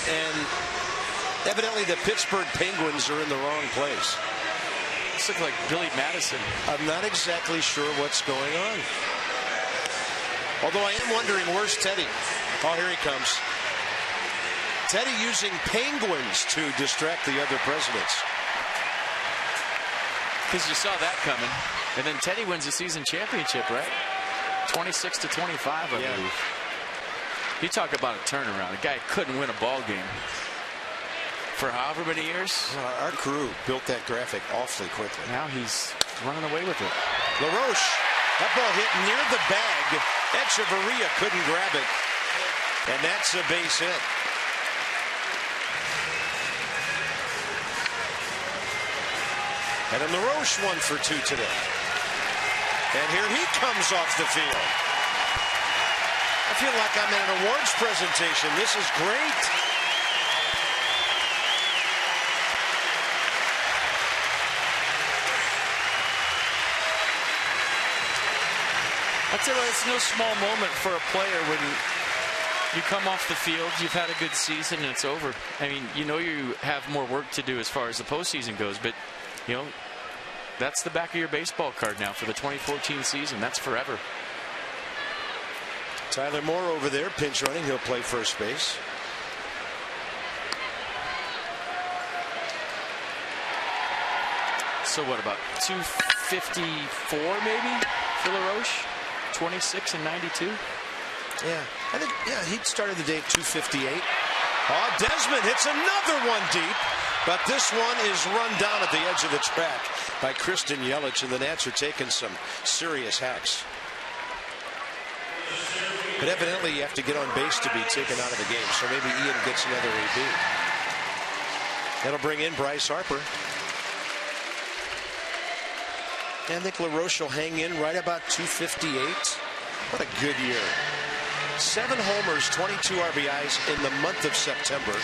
And evidently the Pittsburgh Penguins are in the wrong place. This looks like Billy Madison. I'm not exactly sure what's going on. Although I am wondering, where's Teddy? Oh, here he comes. Teddy using Penguins to distract the other presidents. Because you saw that coming. And then Teddy wins the season championship, right? 26-25, I believe. You talk about a turnaround. The guy couldn't win a ball game for however many years. Our crew built that graphic awfully quickly. Now he's running away with it. LaRoche, that ball hit near the bag. Echeverria couldn't grab it. And that's a base hit. And then LaRoche 1 for 2 today. And here he comes off the field. I feel like I'm at an awards presentation. This is great. I'll tell you what, it's no small moment for a player when you come off the field, you've had a good season, and it's over. I mean, you know you have more work to do as far as the postseason goes, but, you know, that's the back of your baseball card now for the 2014 season. That's forever. Tyler Moore over there, pinch running. He'll play first base. So what, about 254 maybe for LaRoche? 26 and 92? Yeah, I think, yeah, he started the day at 258. Oh, Desmond hits another one deep, but this one is run down at the edge of the track by Kristen Yelich, and the Nats are taking some serious hacks. But evidently you have to get on base to be taken out of the game, so maybe Ian gets another AB. That'll bring in Bryce Harper. And I think LaRoche will hang in right about 258. What a good year. 7 homers, 22 RBIs in the month of September.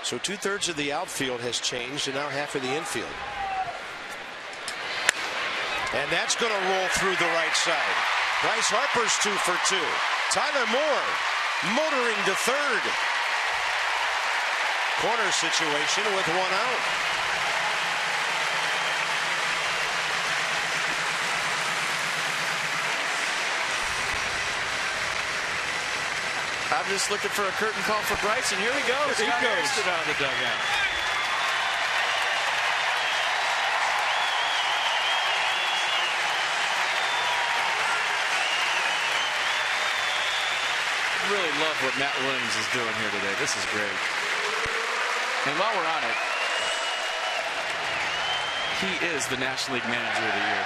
So 2/3 of the outfield has changed, and now half of the infield. And that's going to roll through the right side. Bryce Harper's 2 for 2. Tyler Moore motoring to third. Corner situation with 1 out. I'm just looking for a curtain call for Bryson. Here we go. Here he goes. Out of the dugout. Really love what Matt Williams is doing here today. This is great. And while we're on it, he is the National League Manager of the Year.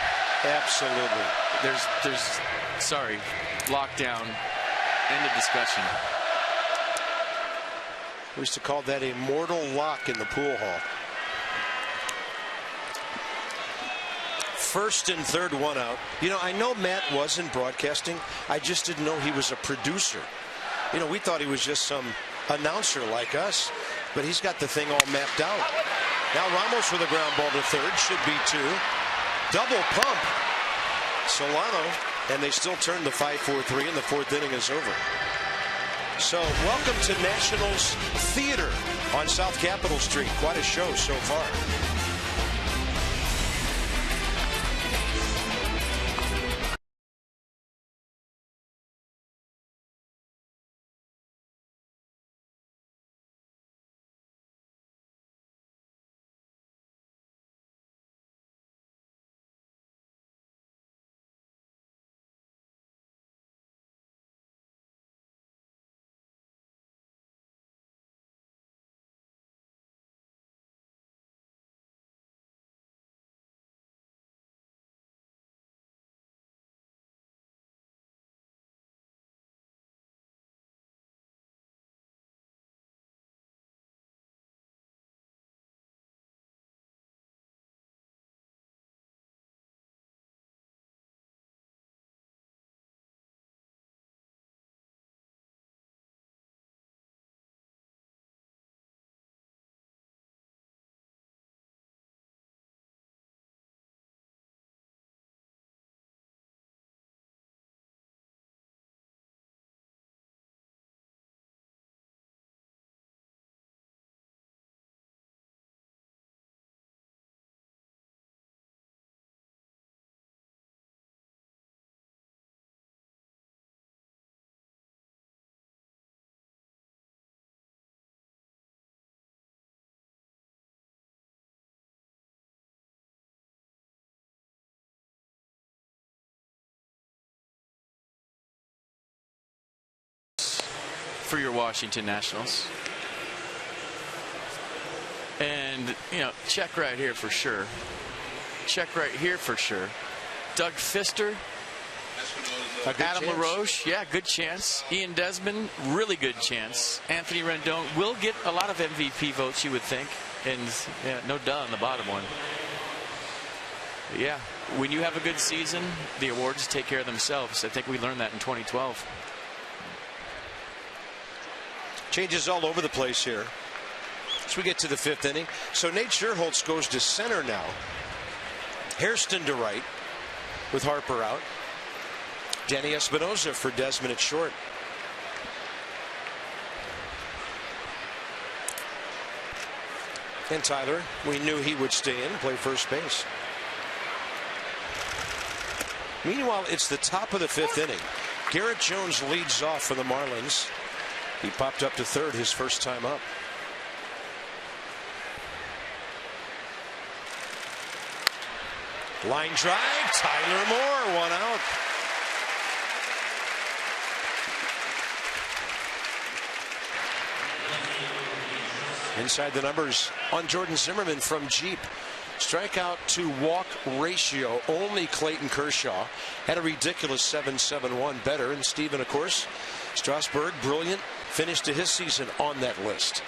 Absolutely. There's sorry, lockdown. End of discussion. We used to call that a mortal lock in the pool hall. First and third, one out. You know, I know Matt wasn't broadcasting. I just didn't know he was a producer. You know, we thought he was just some announcer like us, but he's got the thing all mapped out. Now Ramos with a ground ball to third, should be two. Double pump. Solano, and they still turn the 5-4-3, and the fourth inning is over. So welcome to Nationals Theater on South Capitol Street. Quite a show so far. For your Washington Nationals. And, you know, check right here for sure. Check right here for sure. Doug Fister. Adam chance. LaRoche, yeah, good chance. Ian Desmond, really good chance. Anthony Rendon will get a lot of MVP votes, you would think. And yeah, no duh on the bottom one. But yeah, when you have a good season, the awards take care of themselves. I think we learned that in 2012. Changes all over the place here as we get to the fifth inning. So Nate Scherholtz goes to center now. Hairston to right with Harper out. Danny Espinosa for Desmond at short. And Tyler, we knew he would stay in and play first base. Meanwhile, it's the top of the fifth inning. Garrett Jones leads off for the Marlins. He popped up to third his first time up. Line drive, Tyler Moore, one out. Inside the numbers on Jordan Zimmerman from Jeep. Strikeout to walk ratio, only Clayton Kershaw had a ridiculous 7.71 better. And Steven, of course, Strasburg, brilliant finish to his season on that list.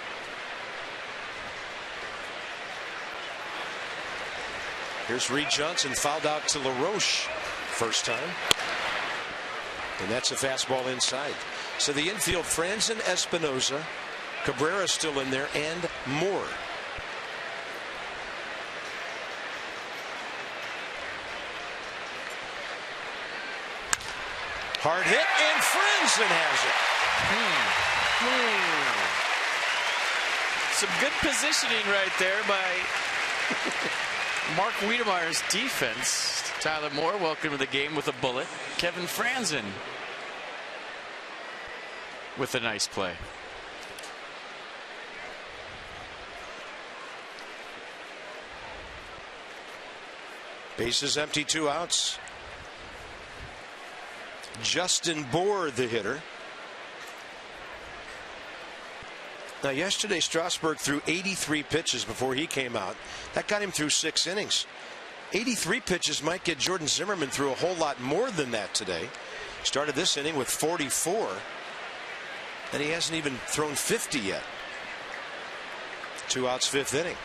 Here's Reed Johnson, fouled out to LaRoche first time. And that's a fastball inside. So the infield, Franzen, Espinosa, Cabrera still in there, and Moore. Hard hit, and Franzen has it. Some good positioning right there by Mark Wiedemeyer's defense. Tyler Moore, welcome to the game with a bullet. Kevin Franzen. with a nice play. Bases empty, 2 outs. Justin Bour, the hitter. Now, yesterday, Strasburg threw 83 pitches before he came out. That got him through 6 innings. 83 pitches might get Jordan Zimmerman through a whole lot more than that today. Started this inning with 44, and he hasn't even thrown 50 yet. 2 outs, 5th inning.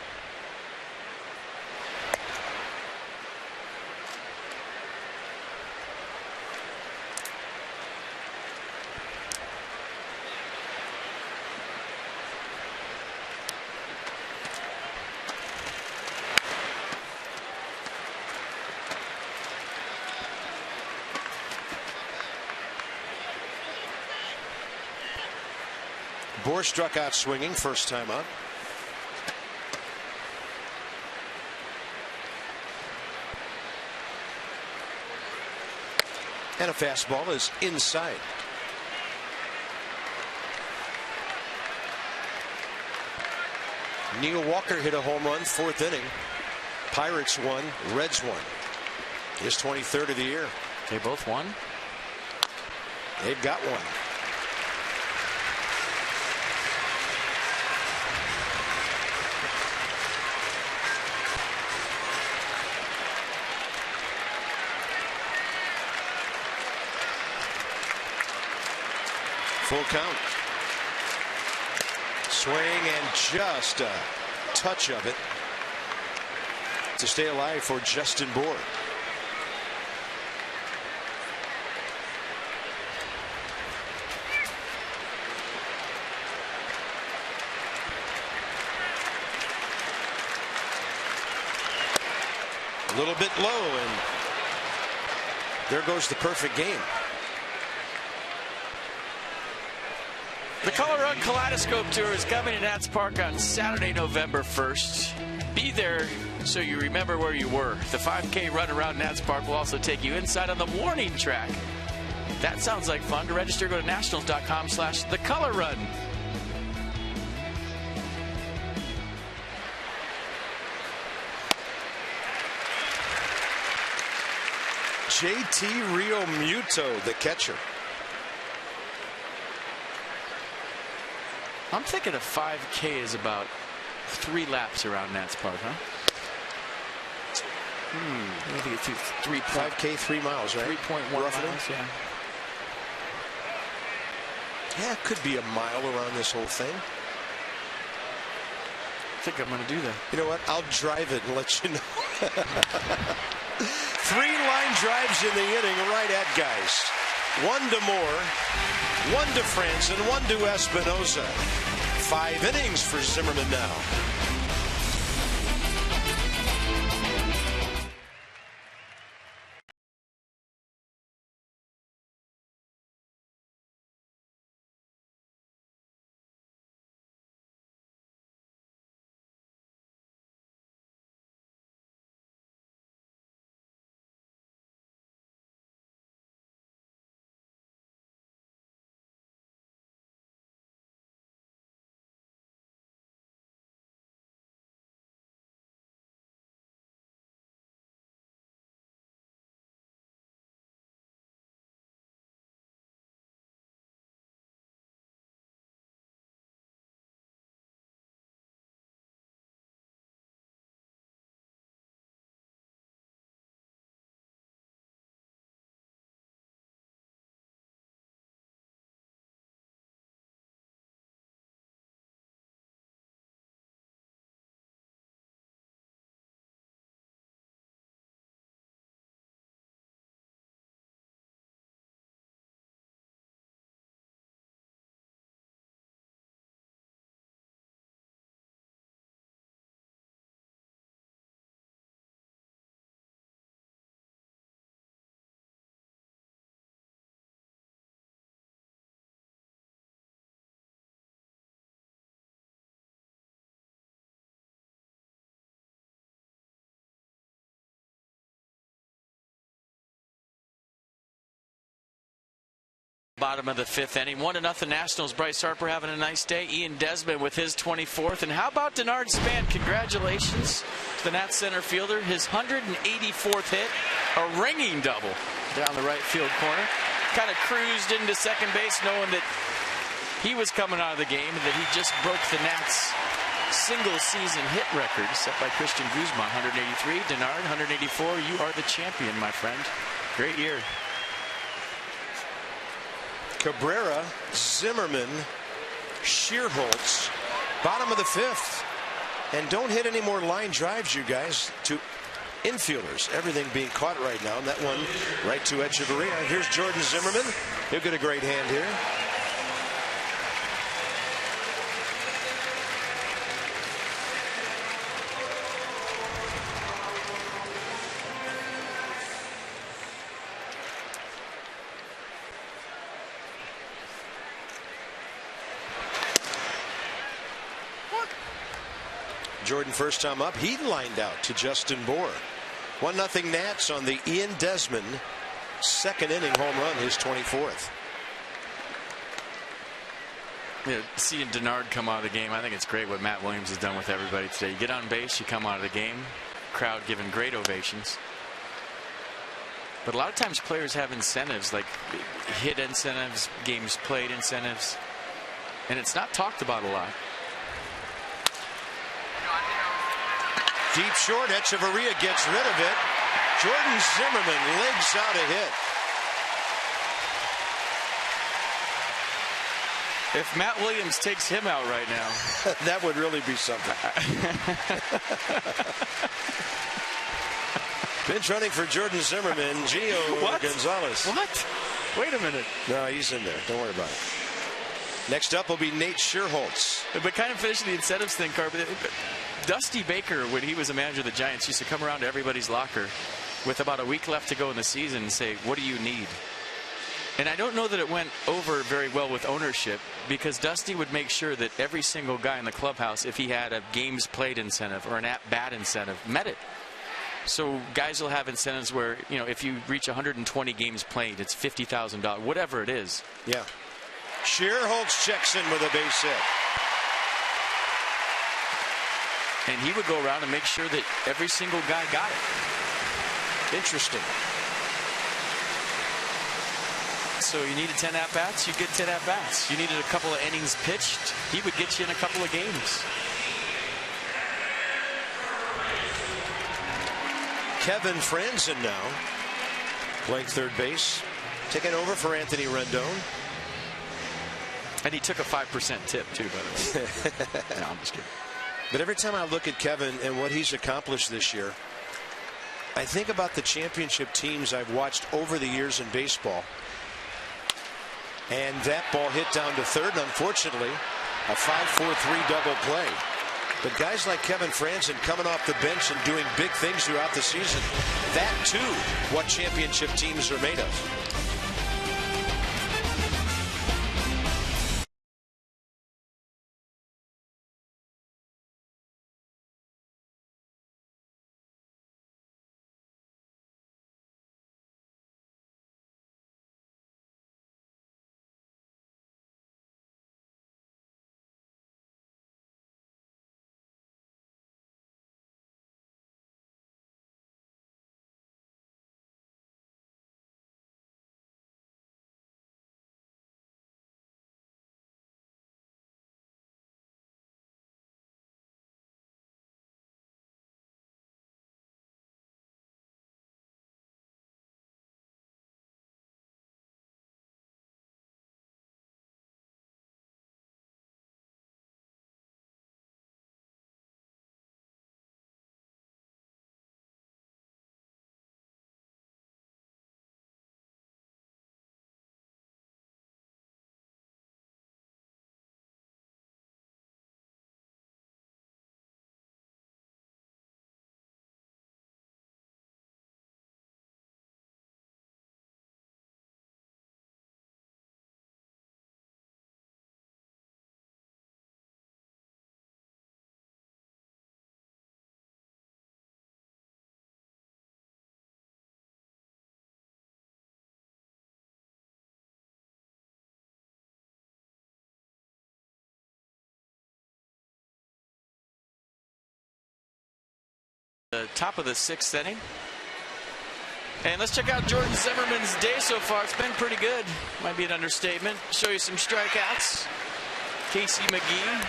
Bour struck out swinging first time up. And a fastball is inside. Neil Walker hit a home run, 4th inning. Pirates won, Reds won. His 23rd of the year. They both won? They've got one. Full count. Swing and just a touch of it to stay alive for Justin Bour. A little bit low, and there goes the perfect game. The Color Run Kaleidoscope Tour is coming to Nats Park on Saturday, November 1st. Be there so you remember where you were. The 5K run around Nats Park will also take you inside on the warning track. That sounds like fun. To register, go to nationals.com/thecolorrun. JT Realmuto, the catcher. I'm thinking a 5K is about 3 laps around Nats Park, huh? I think it's 5K, 3 miles, right? 3.1 roughly. miles, yeah. Yeah, it could be a mile around this whole thing. I think I'm going to do that. You know what? I'll drive it and let you know. 3 line drives in the inning right at guys. 1 to Moore, 1 to France, and 1 to Espinosa. 5 innings for Zimmerman now. bottom of the 5th inning. 1-0 Nationals. Bryce Harper having a nice day. Ian Desmond with his 24th. And how about Denard Span? Congratulations to the Nats center fielder. His 184th hit. A ringing double down the right field corner. Kind of cruised into second base knowing that he was coming out of the game and that he just broke the Nats single season hit record set by Christian Guzman. 183. Denard 184. You are the champion, my friend. Great year. Cabrera, Zimmerman, Shearholtz, bottom of the 5th. And don't hit any more line drives, you guys, to infielders. Everything being caught right now. And that one right to Echeverria. Here's Jordan Zimmerman. He'll get a great hand here. Jordan first time up. He lined out to Justin Bour. 1-0 Nats on the Ian Desmond second inning home run, his 24th. Yeah, seeing Denard come out of the game, I think it's great what Matt Williams has done with everybody today. You get on base, you come out of the game, crowd giving great ovations. But a lot of times players have incentives like hit incentives, games played incentives, and it's not talked about a lot. Deep short, Echeverria gets rid of it. Jordan Zimmerman legs out a hit. If Matt Williams takes him out right now, that would really be something. Bench running for Jordan Zimmerman, Gio Gonzalez. What? Wait a minute. No, he's in there. Don't worry about it. Next up will be Nate Shearholtz. But kind of finishing the incentives thing, Carp. Dusty Baker, when he was a manager of the Giants, used to come around to everybody's locker with about a week left to go in the season and say, what do you need? And I don't know that it went over very well with ownership, because Dusty would make sure that every single guy in the clubhouse, if he had a games played incentive or an at-bat incentive, met it. So guys will have incentives where, you know, if you reach 120 games played, it's $50,000, whatever it is. Yeah. Shearholtz checks in with a base hit. And he would go around and make sure that every single guy got it. Interesting. So you needed 10 at-bats, you get 10 at-bats. You needed a couple of innings pitched, he would get you in a couple of games. Kevin Franzen now playing third base, taking over for Anthony Rendon. And he took a 5% tip too, by the way. No, I'm just kidding. But every time I look at Kevin and what he's accomplished this year, I think about the championship teams I've watched over the years in baseball. And that ball hit down to third, and unfortunately, a 5-4-3 double play. But guys like Kevin Franzen coming off the bench and doing big things throughout the season, that too, what championship teams are made of. the top of the 6th inning. And let's check out Jordan Zimmerman's day so far. It's been pretty good. Might be an understatement. Show you some strikeouts. Casey McGee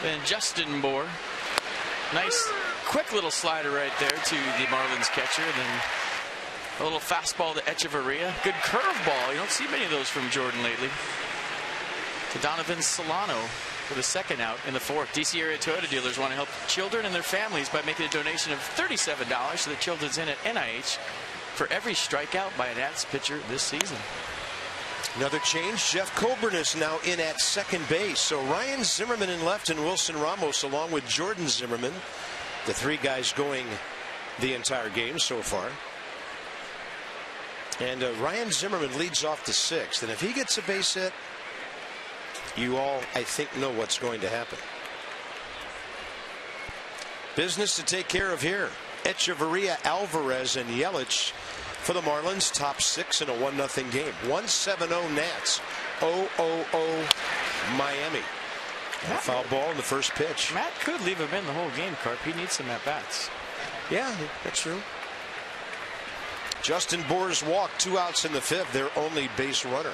and Justin Bohr. Nice, quick little slider right there to the Marlins catcher. And then a little fastball to Echeverria. Good curveball. You don't see many of those from Jordan lately. To Donovan Solano for the 2nd out in the 4th. DC area Toyota dealers want to help children and their families by making a donation of $37 to the Children's Inn at NIH for every strikeout by an Nats pitcher this season. Another change. Jeff Coburn is now in at second base. So Ryan Zimmerman in left and Wilson Ramos along with Jordan Zimmerman. The 3 guys going the entire game so far. And Ryan Zimmerman leads off the 6th. And if he gets a base hit, you all, I think, know what's going to happen. Business to take care of here. Echeverria, Alvarez, and Yelich for the Marlins. Top 6 in a 1-0 game. 1-7-0 Nats. 0-0-0 Miami. And a foul ball in the first pitch. Matt could leave him in the whole game, Carp. He needs some at-bats. Yeah, that's true. Justin Bohr's walk. 2 outs in the 5th. Their only base runner.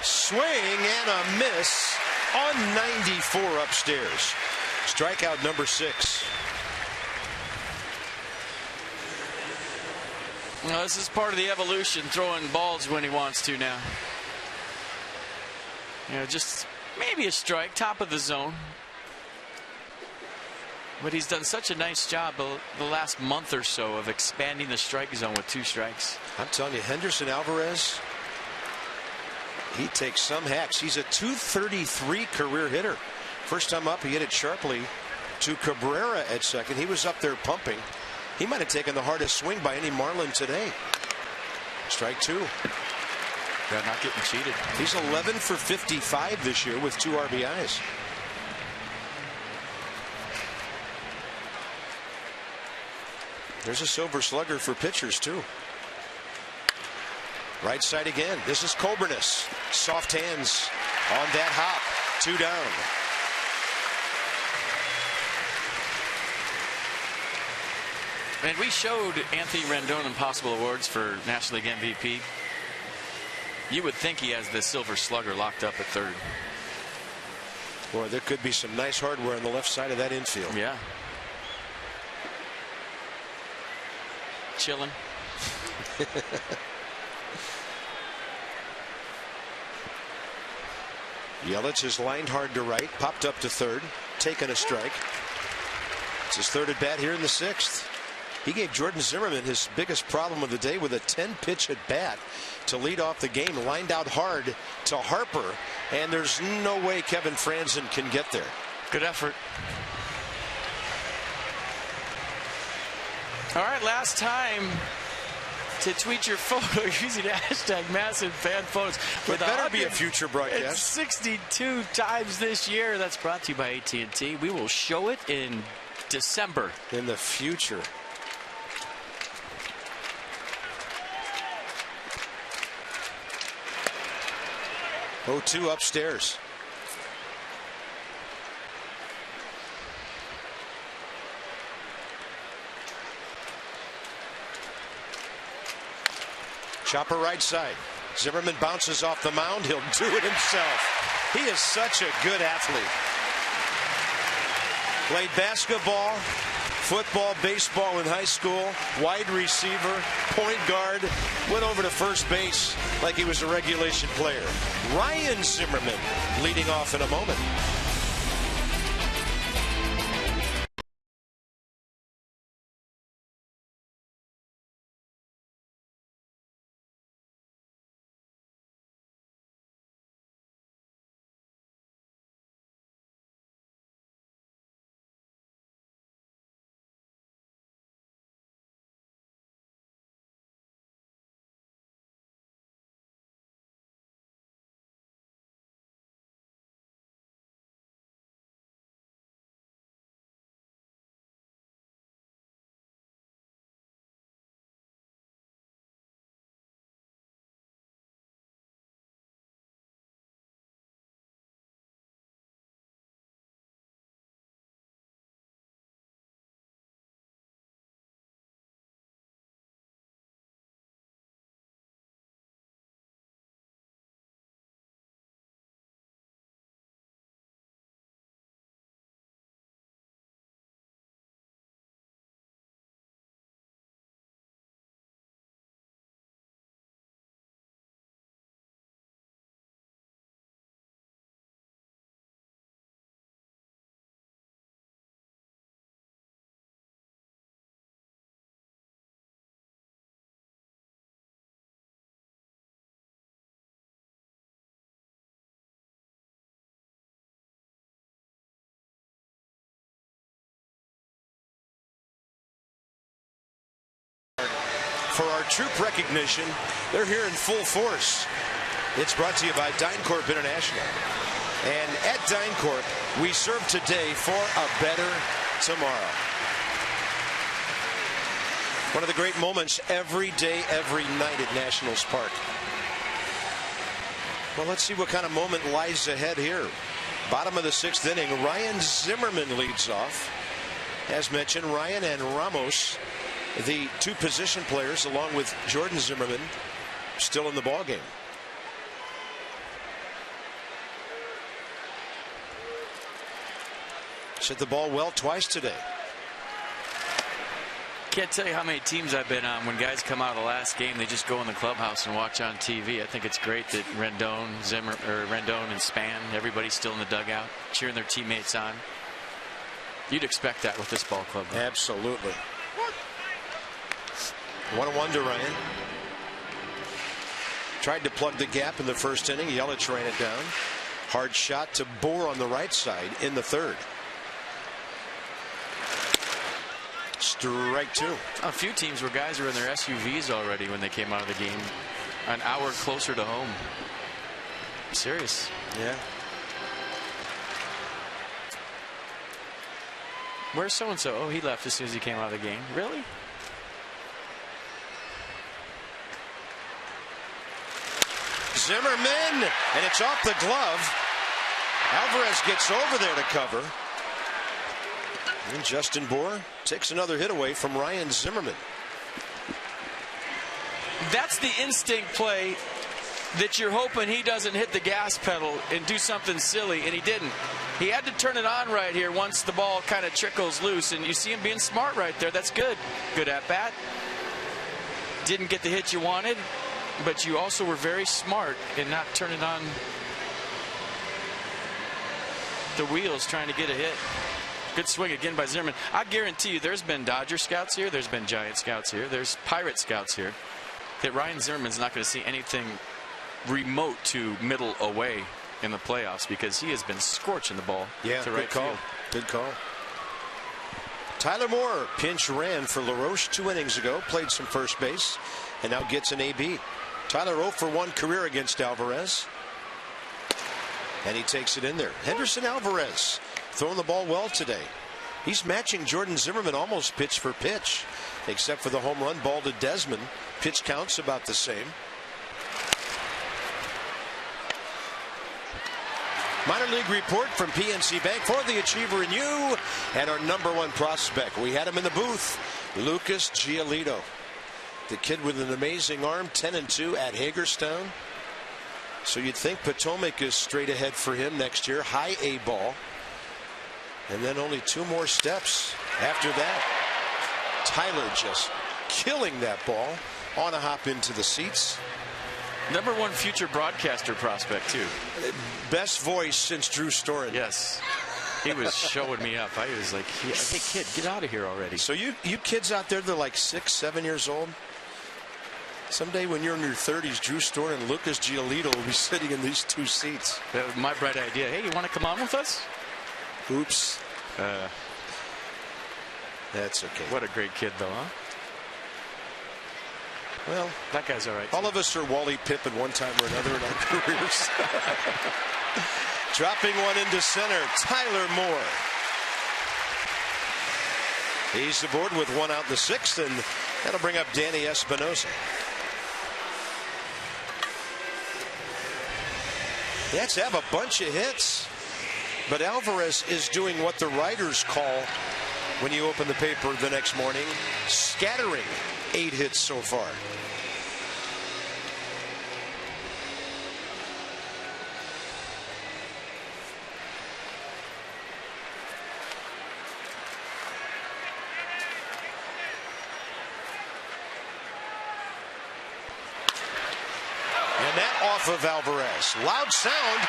Swing and a miss on 94 upstairs. Strikeout number 6. Well, this is part of the evolution, throwing balls when he wants to now. You know, just maybe a strike, top of the zone. But he's done such a nice job the last month or so of expanding the strike zone with 2 strikes. I'm telling you, Henderson Alvarez, he takes some hacks. He's a .233 career hitter. First time up, he hit it sharply to Cabrera at second. He was up there pumping. He might have taken the hardest swing by any Marlin today. Strike 2. Yeah, not getting cheated. He's 11 for 55 this year with 2 RBIs. There's a silver slugger for pitchers too. Right side again. This is Coburnus. Soft hands on that hop. 2 down. And we showed Anthony Rendon Impossible Awards for National League MVP. You would think he has the silver slugger locked up at 3rd. Boy, there could be some nice hardware on the left side of that infield. Yeah. Chilling. Yelich is lined hard to right, popped up to 3rd, taken a strike. It's his 3rd at bat here in the 6th. He gave Jordan Zimmerman his biggest problem of the day with a 10-pitch at bat to lead off the game, lined out hard to Harper, and there's no way Kevin Franzen can get there. Good effort. All right, last time to tweet your photo using hashtag #MassiveFanPhotos. It better be a future broadcast. 62 times this year. That's brought to you by AT&T. We will show it in December. In the future. Oh, 2 upstairs. Chopper right side. Zimmerman bounces off the mound. He'll do it himself. He is such a good athlete. Played basketball, football, baseball in high school, wide receiver, point guard, went over to first base like he was a regulation player. Ryan Zimmerman leading off in a moment. for our troop recognition. They're here in full force. It's brought to you by DynCorp International. And at DynCorp, we serve today for a better tomorrow. One of the great moments every day, every night at Nationals Park. Well, let's see what kind of moment lies ahead here. Bottom of the 6th inning, Ryan Zimmerman leads off. As mentioned, Ryan and Ramos, the two position players, along with Jordan Zimmerman, still in the ballgame. Hit the ball well twice today. Can't tell you how many teams I've been on when guys come out of the last game, they just go in the clubhouse and watch on TV. I think it's great that Rendon and Span, everybody's still in the dugout cheering their teammates on. You'd expect that with this ball club, though. Absolutely. 1-1 to Ryan. Tried to plug the gap in the first inning. Yelich ran it down. Hard shot to Bohr on the right side in the third. Strike two. A few teams where guys were in their SUVs already when they came out of the game. An hour closer to home. Serious. Yeah. Where's so-and-so? Oh, he left as soon as he came out of the game. Really? Zimmerman, and it's off the glove. Alvarez gets over there to cover. And Justin Bohr takes another hit away from Ryan Zimmerman. That's the instinct play that you're hoping he doesn't hit the gas pedal and do something silly, and he didn't. He had to turn it on right here once the ball kind of trickles loose, and you see him being smart right there. That's good. Good at bat. Didn't get the hit you wanted, but you also were very smart in not turning on the wheels trying to get a hit. Good swing again by Zimmerman. I guarantee you there's been Dodger scouts here, there's been Giant scouts here, there's Pirate scouts here, that Ryan Zimmerman's not going to see anything remote to middle away in the playoffs because he has been scorching the ball to right field. Good call. Tyler Moore pinch ran for LaRoche 2 innings ago, played some first base, and now gets an AB. Tyler 0 for 1 career against Alvarez. And he takes it in there. Henderson Alvarez throwing the ball well today. He's matching Jordan Zimmerman almost pitch for pitch, except for the home run ball to Desmond. Pitch counts about the same. Minor league report from PNC Bank for the Achiever and you, and our #1 prospect. We had him in the booth, Lucas Giolito, the kid with an amazing arm, 10-2 at Hagerstown. So you'd think Potomac is straight ahead for him next year, high A ball. And then only 2 more steps after that. Tyler just killing that ball on a hop into the seats. #1 future broadcaster prospect too. Best voice since Drew Storen. Yes. He was showing me up. I was like, hey kid, get out of here already. So you kids out there, they're like 6, 7 years old. Someday when you're in your 30s, Drew Storen and Lucas Giolito will be sitting in these 2 seats. That was my bright idea. Hey, you want to come on with us? Oops. That's okay. What a great kid, though, huh? Well, that guy's all right. All of us are Wally Pippen one time or another in our careers. Dropping one into center, Tyler Moore. He's aboard with 1 out in the 6th, and that'll bring up Danny Espinosa. That's have a bunch of hits. But Alvarez is doing what the writers call, when you open the paper the next morning, scattering. 8 hits so far. And that off of Alvarez. Loud sound.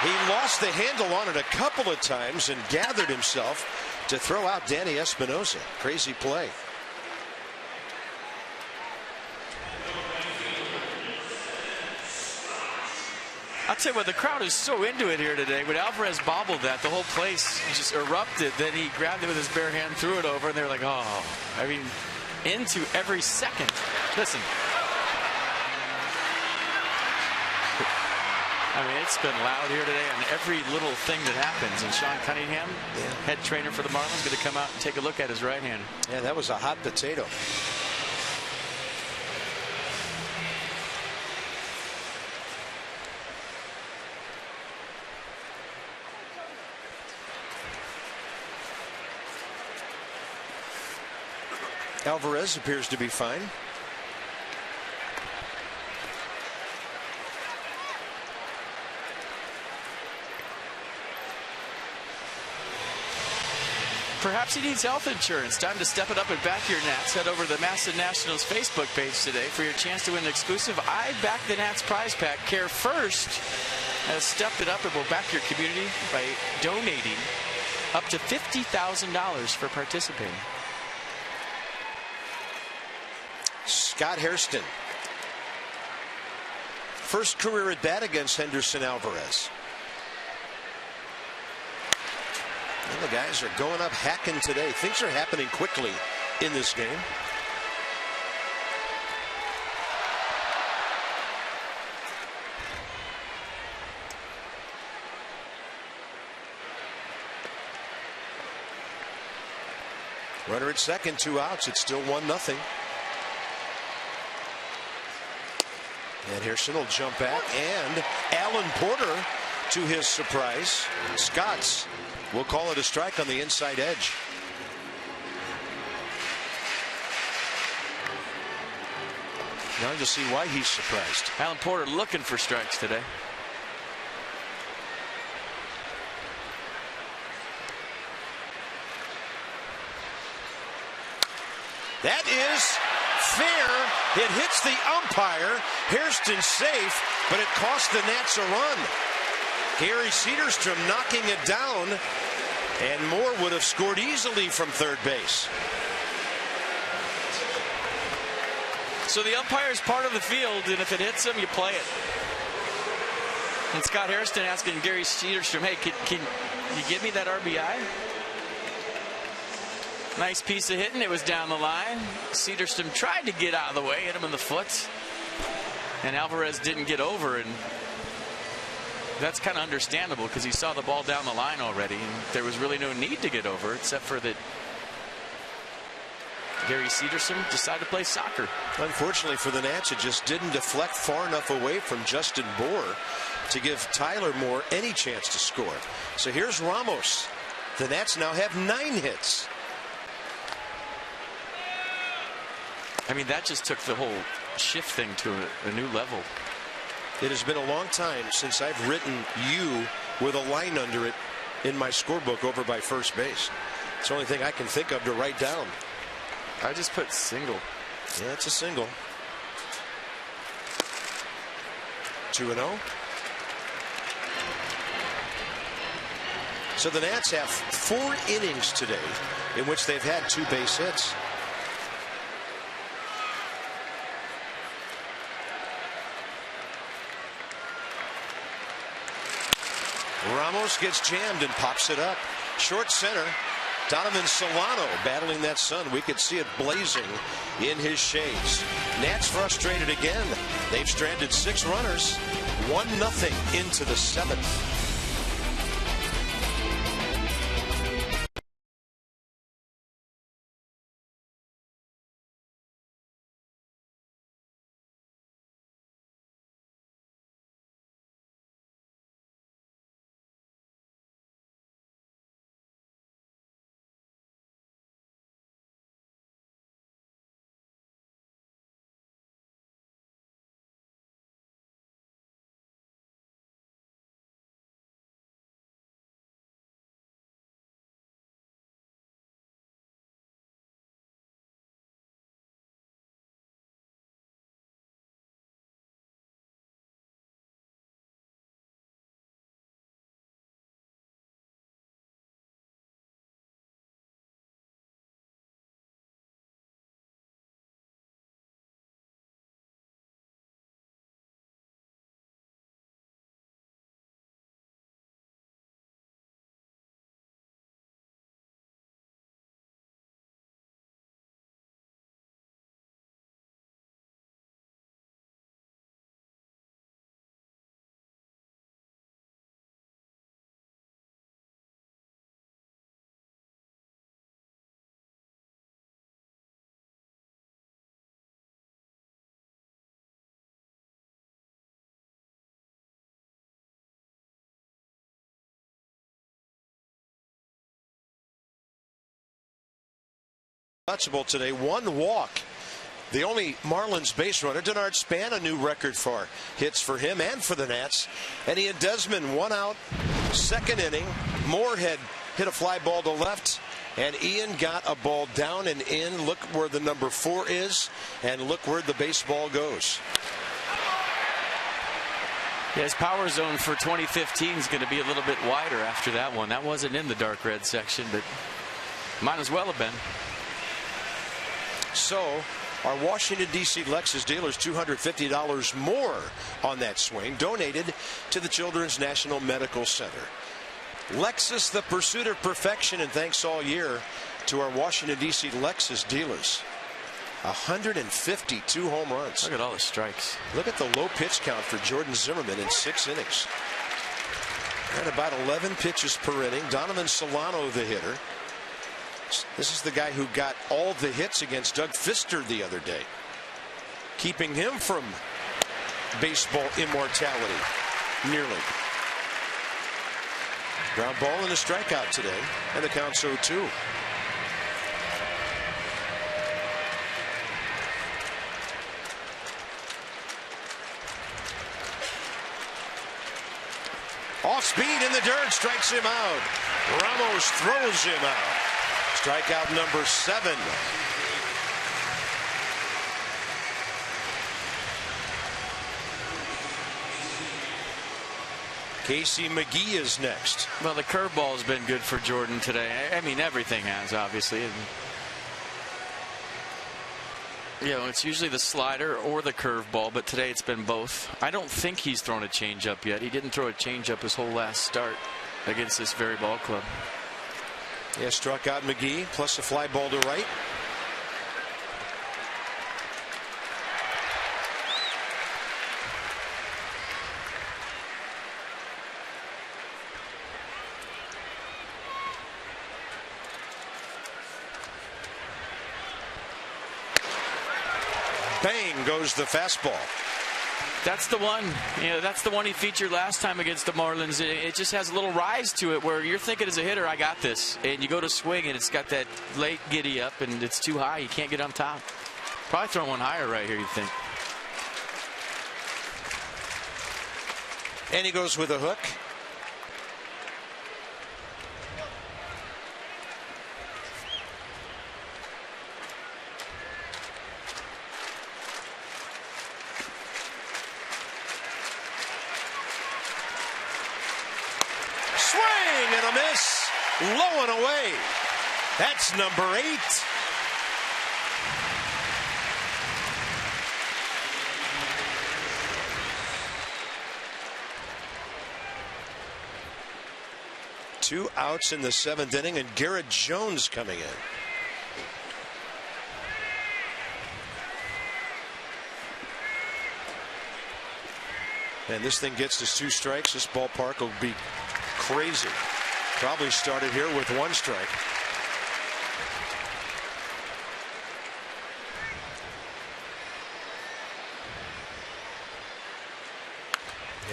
He lost the handle on it a couple of times and gathered himself to throw out Danny Espinosa. Crazy play. I'll tell you what, the crowd is so into it here today. When Alvarez bobbled that, the whole place just erupted. Then he grabbed it with his bare hand, threw it over, and they were like, oh. I mean, into every second. Listen. I mean, it's been loud here today on every little thing that happens. And Sean Cunningham, head trainer for the Marlins, going to come out and take a look at his right hand. Yeah, that was a hot potato. Alvarez appears to be fine. Perhaps he needs health insurance. Time to step it up and back your Nats. Head over to the Massive Nationals Facebook page today for your chance to win an exclusive I Back the Nats prize pack. Care First has stepped it up and will back your community by donating up to $50,000 for participating. Scott Hairston. First career at bat against Henderson Alvarez. And the guys are going up hacking today. Things are happening quickly in this game. Runner at second, 2 outs. It's still 1-0. And Hairston will jump back, and Alan Porter, to his surprise, Scott's will call it a strike on the inside edge. Now you'll see why he's surprised. Alan Porter looking for strikes today. That is fair. It hits the umpire. Hairston safe, but it cost the Nats a run. Gary Cederstrom knocking it down, and Moore would have scored easily from third base. So the umpire is part of the field, and if it hits him, you play it. And Scott Hairston asking Gary Cederstrom, hey, can you give me that RBI? Nice piece of hitting. It was down the line. Cederstrom tried to get out of the way, hit him in the foot. And Alvarez didn't get over, and that's kind of understandable because he saw the ball down the line already, and there was really no need to get over except for that Gary Cederstrom decided to play soccer. Unfortunately for the Nats, it just didn't deflect far enough away from Justin Bour to give Tyler Moore any chance to score. So here's Ramos. The Nats now have 9 hits. I mean, that just took the whole shift thing to a new level. It has been a long time since I've written you with a line under it in my scorebook over by first base. It's the only thing I can think of to write down. I just put single. Yeah, it's a single. 2-0. So the Nats have 4 innings today in which they've had 2 base hits. Ramos gets jammed and pops it up. Short center. Donovan Solano battling that sun. We could see it blazing in his shades. Nats frustrated again. They've stranded 6 runners. 1-0 into the 7th. Untouchable today, 1 walk. The only Marlins base runner. Denard Span, a new record for hits for him and for the Nats. And he and Desmond 1 out, 2nd inning. Moorhead hit a fly ball to left, and Ian got a ball down and in. Look where the number 4 is, and look where the baseball goes. Yeah, his power zone for 2015 is going to be a little bit wider after that one. That wasn't in the dark red section, but might as well have been. So our Washington, D.C. Lexus dealers $250 more on that swing, donated to the Children's National Medical Center. Lexus, the pursuit of perfection, and thanks all year to our Washington, D.C. Lexus dealers. 152 home runs. Look at all the strikes. Look at the low pitch count for Jordan Zimmerman in 6 innings. At about 11 pitches per inning. Donovan Solano, the hitter. This is the guy who got all the hits against Doug Fister the other day, keeping him from baseball immortality, nearly. Ground ball and a strikeout today, and the count's 0-2. Off speed in the dirt, strikes him out. Ramos throws him out. Strikeout number 7. Casey McGee is next. Well, the curveball has been good for Jordan today. I mean, everything has, obviously. And, you know, it's usually the slider or the curveball, but today it's been both. I don't think he's thrown a changeup yet. He didn't throw a changeup his whole last start against this very ball club. Yeah, struck out McGee, plus a fly ball to right. Bang goes the fastball. That's the one. You know, that's the one he featured last time against the Marlins. It just has a little rise to it where you're thinking as a hitter, I got this. And you go to swing and it's got that late giddy up and it's too high. You can't get on top. Probably throw one higher right here, you think. And he goes with a hook. Swing and a miss. Low and away. That's number 8. Two outs in the 7th inning, and Garrett Jones coming in. And this thing gets us 2 strikes. This ballpark will be crazy. Probably started here with 1 strike.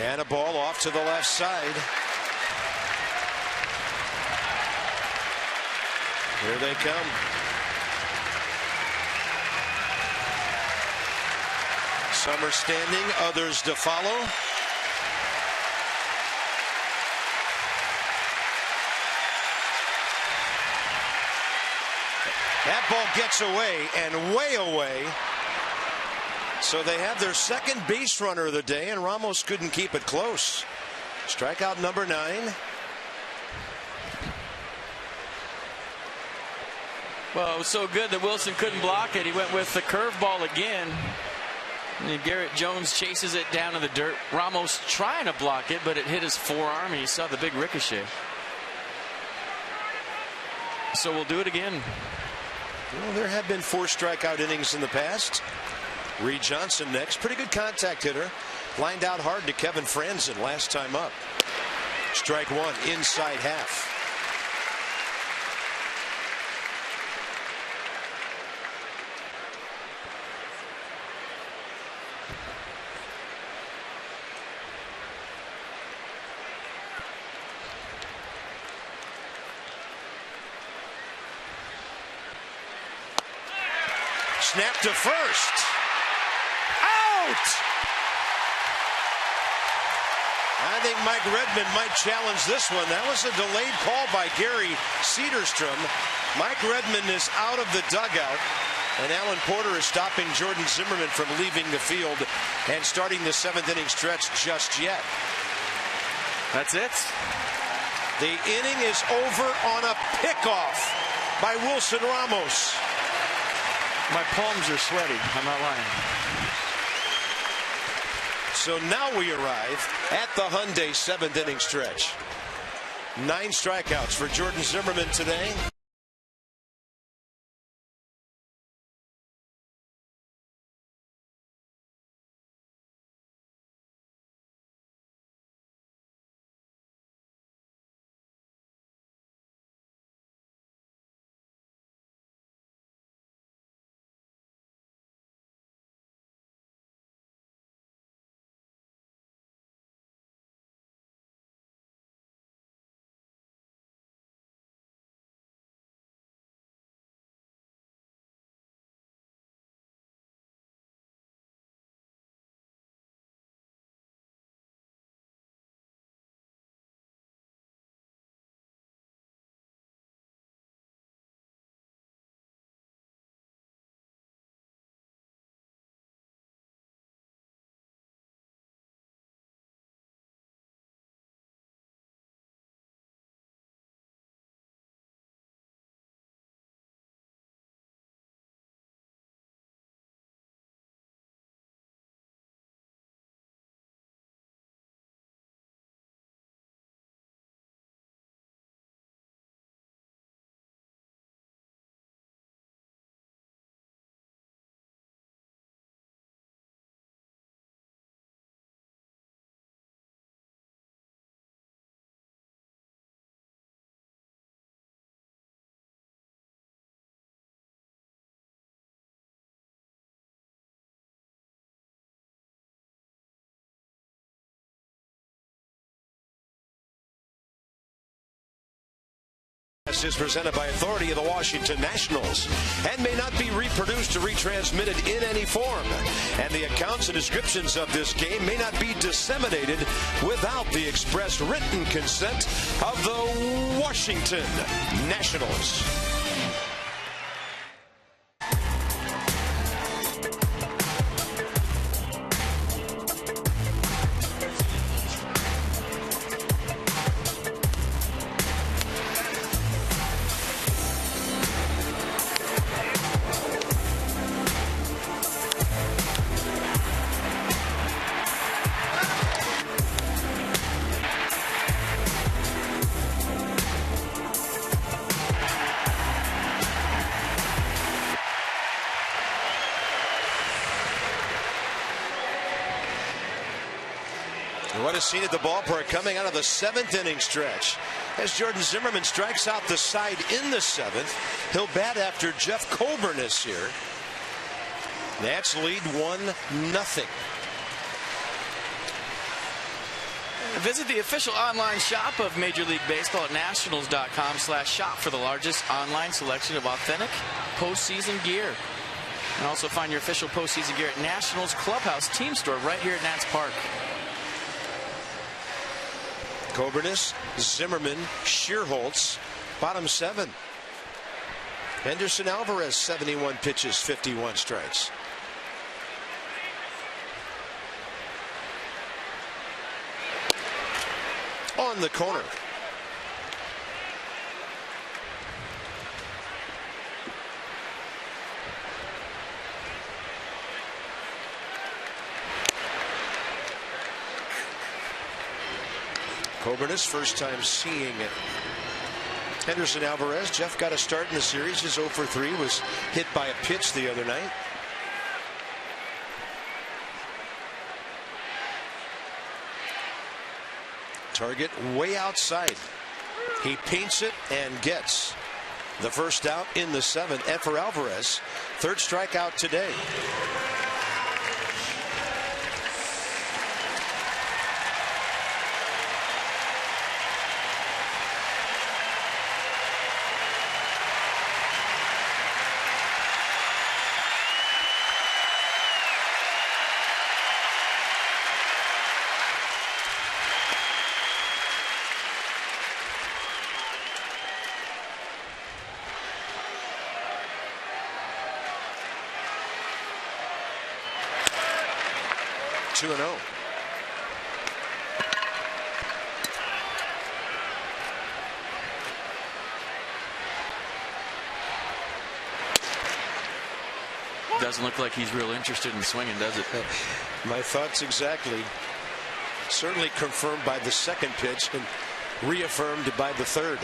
And a ball off to the left side. Here they come. Some are standing, others to follow. That ball gets away and way away. So they have their 2nd base runner of the day, and Ramos couldn't keep it close. Strikeout number 9. Well, it was so good that Wilson couldn't block it. He went with the curveball again. And Garrett Jones chases it down in the dirt. Ramos trying to block it, but it hit his forearm, and he saw the big ricochet. So we'll do it again. Well, there have been 4 strikeout innings in the past. Reed Johnson next. Pretty good contact hitter. Lined out hard to Kevin Franzen last time up. Strike 1, inside half. snap to first. Out! I think Mike Redmond might challenge this one. That was a delayed call by Gary Cederstrom. Mike Redmond is out of the dugout, and Alan Porter is stopping Jordan Zimmerman from leaving the field and starting the 7th inning stretch just yet. That's it. The inning is over on a pickoff by Wilson Ramos. My palms are sweaty. I'm not lying. So now we arrive at the Hyundai 7th inning stretch. 9 strikeouts for Jordan Zimmerman today. Is presented by authority of the Washington Nationals and may not be reproduced or retransmitted in any form. And the accounts and descriptions of this game may not be disseminated without the express written consent of the Washington Nationals. What a scene at the ballpark coming out of the 7th inning stretch. As Jordan Zimmerman strikes out the side in the 7th, he'll bat after Jeff Coburn is here. Nats lead 1-0. Visit the official online shop of Major League Baseball at nationals.com/shop for the largest online selection of authentic postseason gear. And also find your official postseason gear at Nationals Clubhouse Team Store right here at Nats Park. Coburnis, Zimmerman, Schierholtz, bottom 7. Henderson Alvarez, 71 pitches, 51 strikes. On the corner. Coburnis, first time seeing it. Henderson Alvarez. Jeff got a start in the series. His 0 for 3 was hit by a pitch the other night. Target way outside. He paints it and gets the first out in the 7th. And for Alvarez, 3rd strikeout today. 2-0. Doesn't look like he's real interested in swinging, does it? My thoughts exactly. Certainly confirmed by the second pitch and reaffirmed by the third.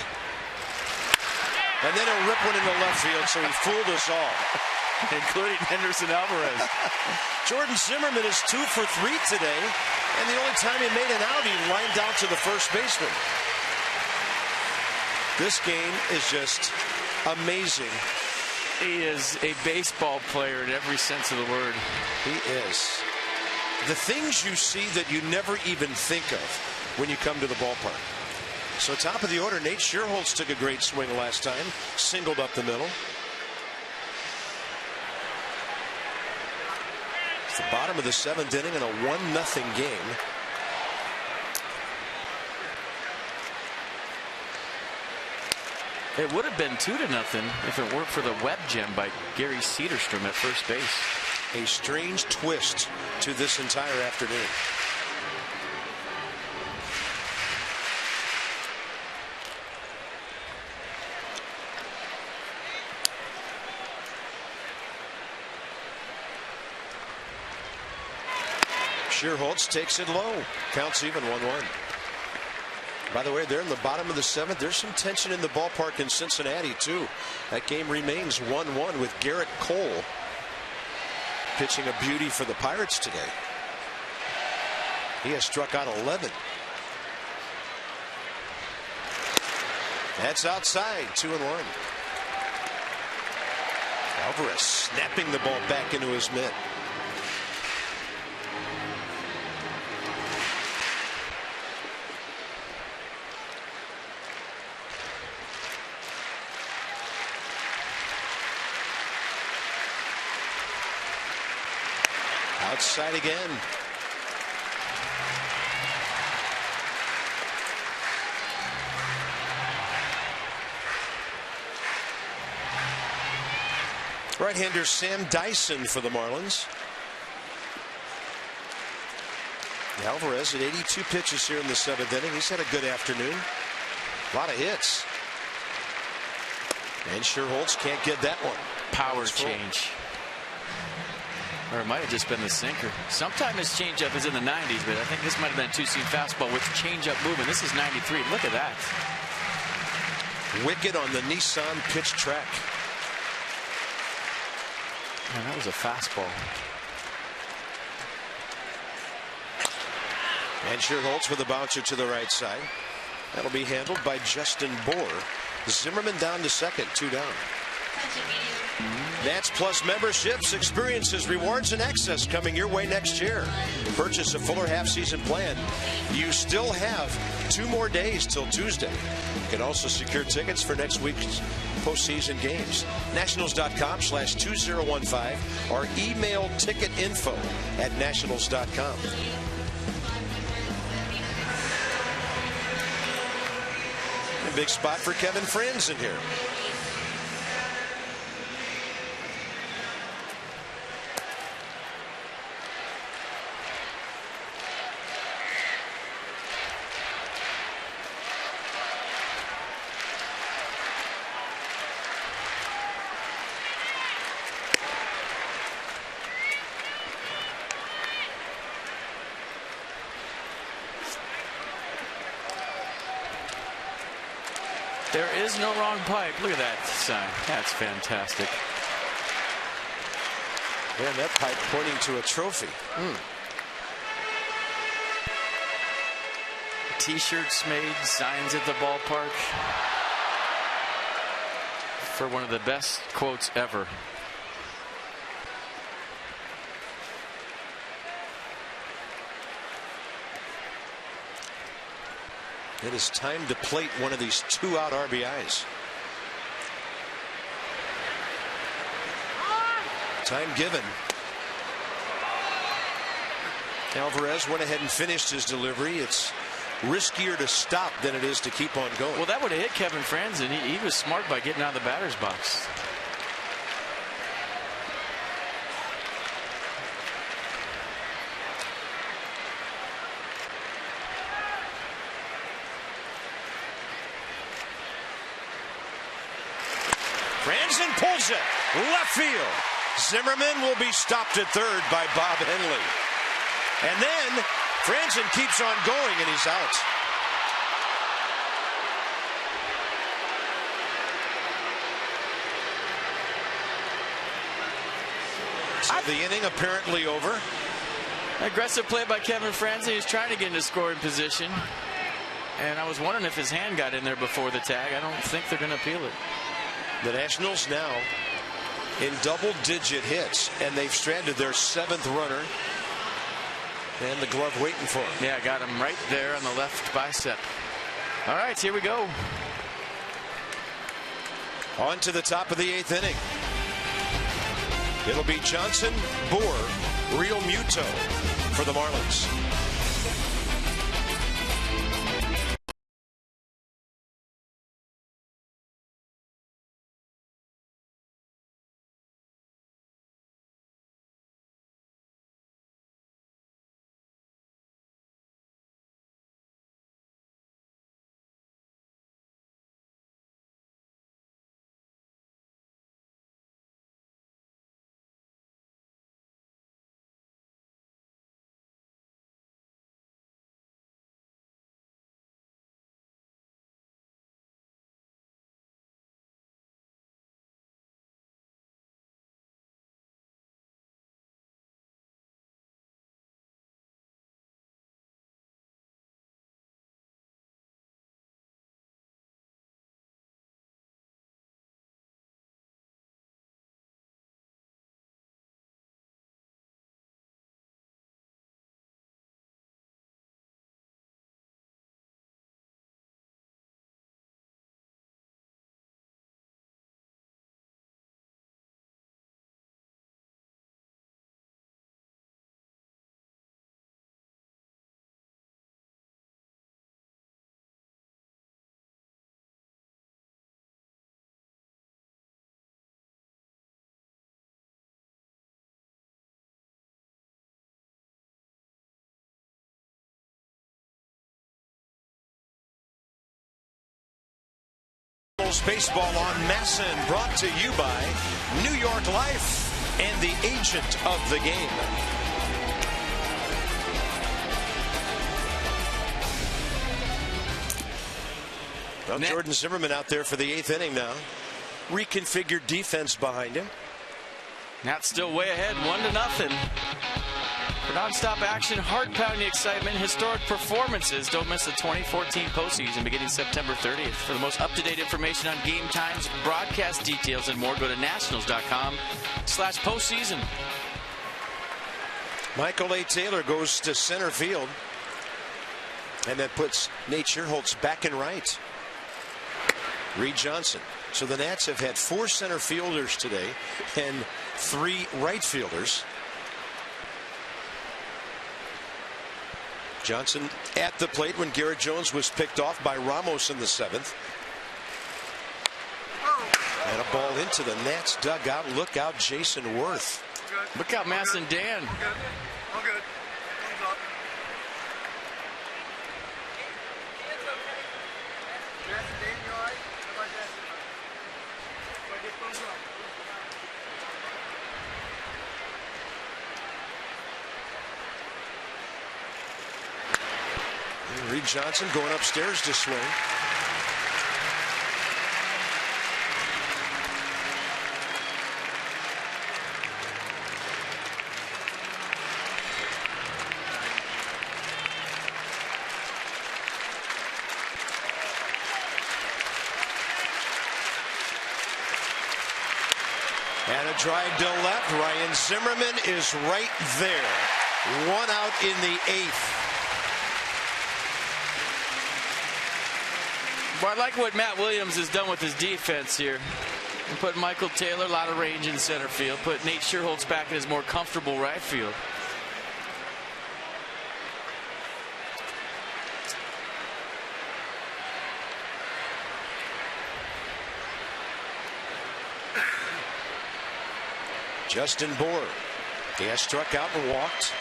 And then he'll rip one into left field, so he fooled us all. Including Henderson Alvarez. Jordan Zimmerman is 2 for 3 today, and the only time he made an out, he lined out to the first baseman. This game is just amazing. He is a baseball player in every sense of the word. He is. The things you see that you never even think of when you come to the ballpark. So top of the order, Nate Scherholz took a great swing last time, singled up the middle. It's the bottom of the 7th inning in a 1-0 game. It would have been 2-0 if it weren't for the web gem by Gary Cederstrom at first base. A strange twist to this entire afternoon. Scherholz takes it low. Counts even 1-1. By the way, they're in the bottom of the 7th. There's some tension in the ballpark in Cincinnati, too. That game remains 1-1 with Garrett Cole pitching a beauty for the Pirates today. He has struck out 11. That's outside, 2-1. Alvarez snapping the ball back into his mitt. Outside again. Right-hander Sam Dyson for the Marlins. Alvarez at 82 pitches here in the 7th inning. He's had a good afternoon. A lot of hits. And Scherholz can't get that one. Power change. Or it might have just been the sinker. Sometimes his changeup is in the 90s, but I think this might have been a 2-seam fastball with changeup movement. This is 93. Look at that. Wicked on the Nissan pitch track. Man, that was a fastball. And Scherholz with a bouncer to the right side. That'll be handled by Justin Bohr. Zimmerman down to second, 2 down. Nats Plus memberships, experiences, rewards, and access coming your way next year. Purchase a fuller half-season plan. You still have 2 more days till Tuesday. You can also secure tickets for next week's postseason games. Nationals.com/2015 or email ticket info@nationals.com. A big spot for Kevin Franz in here. There is no wrong pipe. Look at that sign. That's fantastic. Yeah, that pipe pointing to a trophy. T-shirts made, signs at the ballpark. For one of the best quotes ever. It is time to plate one of these 2-out RBIs. Time given. Alvarez went ahead and finished his delivery. It's riskier to stop than it is to keep on going. Well, that would have hit Kevin Franz, and he was smart by getting out of the batter's box. Franzen pulls it. Left field. Zimmerman will be stopped at third by Bob Henley. And then Franzen keeps on going, and he's out. So the inning apparently over. Aggressive play by Kevin Franzen. He's trying to get into scoring position. And I was wondering if his hand got in there before the tag. I don't think they're going to appeal it. The Nationals now in double-digit hits, and they've stranded their 7th runner. And the glove waiting for him. Yeah, got him right there on the left bicep. All right, here we go. On to the top of the 8th inning. It'll be Johnson, Boer, Real Muto for the Marlins. Baseball on Masson, brought to you by New York Life and the agent of the game. Well, Jordan Zimmerman out there for the 8th inning now. Reconfigured defense behind him. Nats still way ahead, 1-0. For nonstop action, heart-pounding excitement, historic performances. Don't miss the 2014 postseason beginning September 30th. For the most up-to-date information on game times, broadcast details, and more, go to nationals.com/postseason. Michael A. Taylor goes to center field. And that puts Nate Scherholtz back in right. Reed Johnson. So the Nats have had 4 center fielders today and 3 right fielders. Johnson at the plate when Garrett Jones was picked off by Ramos in the 7th. And a ball into the Nats dugout. Look out, Jason Worth. Look out, Masson Dan. I'm good. Thumbs up. Masson Dan, you all right? How about that? Do I get thumbs up? Reed Johnson going upstairs to swing. And a drive to left. Ryan Zimmerman is right there. 1 out in the 8th. Well, I like what Matt Williams has done with his defense here. And put Michael Taylor, a lot of range in center field. Put Nate Scherholtz back in his more comfortable right field. Justin Boer. He has struck out and walked.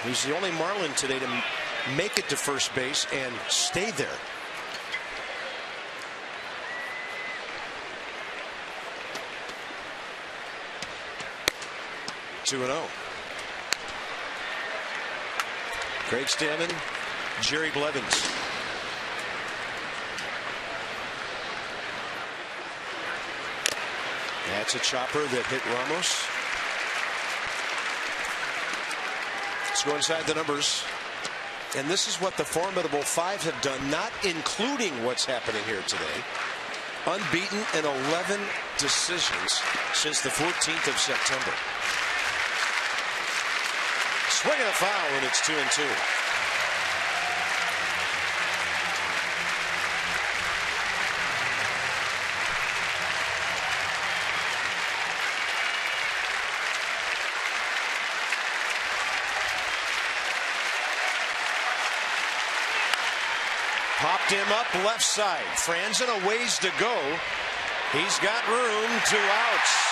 He's the only Marlin today to make it to first base and stay there. 2-0. Craig Stammen, Jerry Blevins. That's a chopper that hit Ramos. Let's go inside the numbers. And this is what the formidable five have done, not including what's happening here today. Unbeaten in 11 decisions since the 14th of September. Swing and a foul, and it's 2-2. Popped him up left side. Franzen a ways to go. He's got room, 2 outs.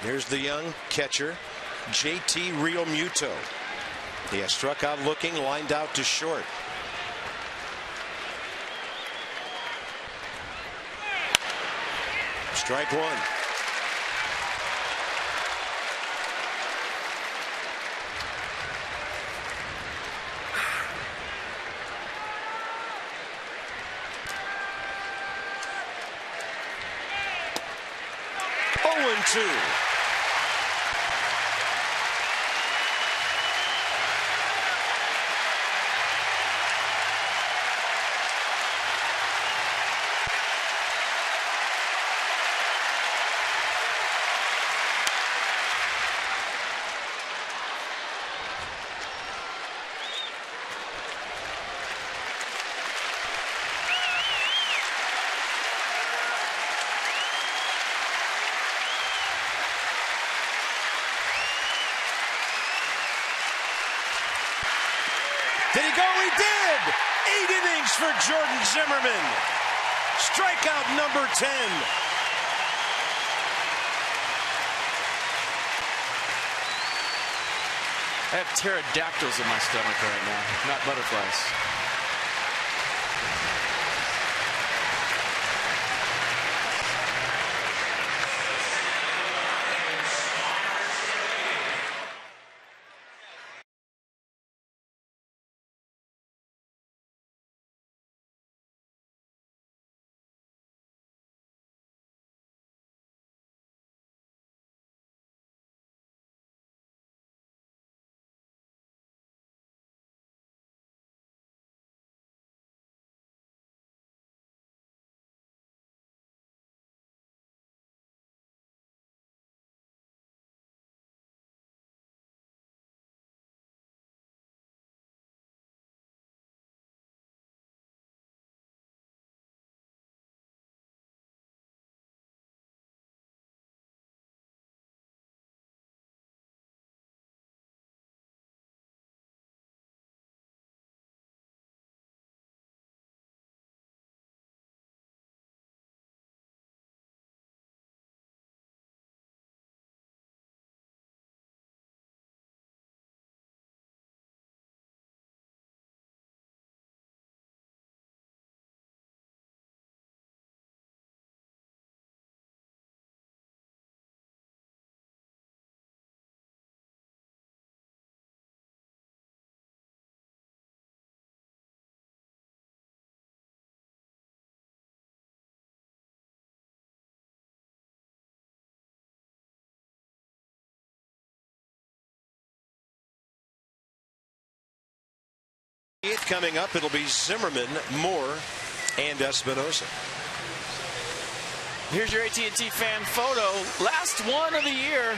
Here's the young catcher, JT Realmuto. He has struck out looking, lined out to short. Strike one. Oh, and 2. Did he go? He did! 8 innings for Jordan Zimmerman. Strikeout number 10. I have pterodactyls in my stomach right now, not butterflies. Coming up, it'll be Zimmerman, Moore, and Espinosa. Here's your AT&T fan photo. Last one of the year.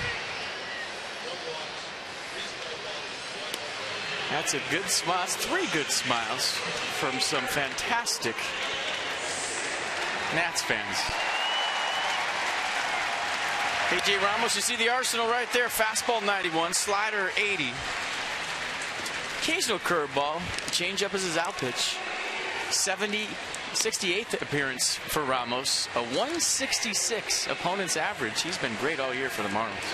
That's a good smile. It's 3 good smiles from some fantastic Nats fans. A.J. Ramos, you see the arsenal right there. Fastball 91, slider 80. Occasional curveball. Changeup is his out pitch. 68th appearance for Ramos, a 166 opponent's average. He's been great all year for the Marlins.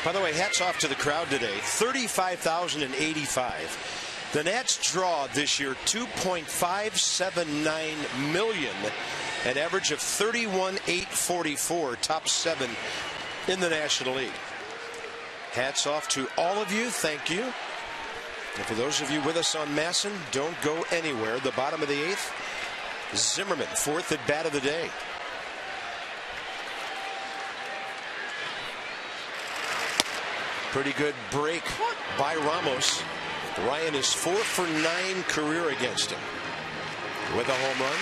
By the way, hats off to the crowd today. 35,085. The Nats draw this year 2.579 million, an average of 31,844, top 7 in the National League. Hats off to all of you. Thank you. And for those of you with us on Masson, don't go anywhere. The bottom of the 8th, Zimmerman, 4th at bat of the day. Pretty good break by Ramos. Ryan is 4 for 9 career against him with a home run.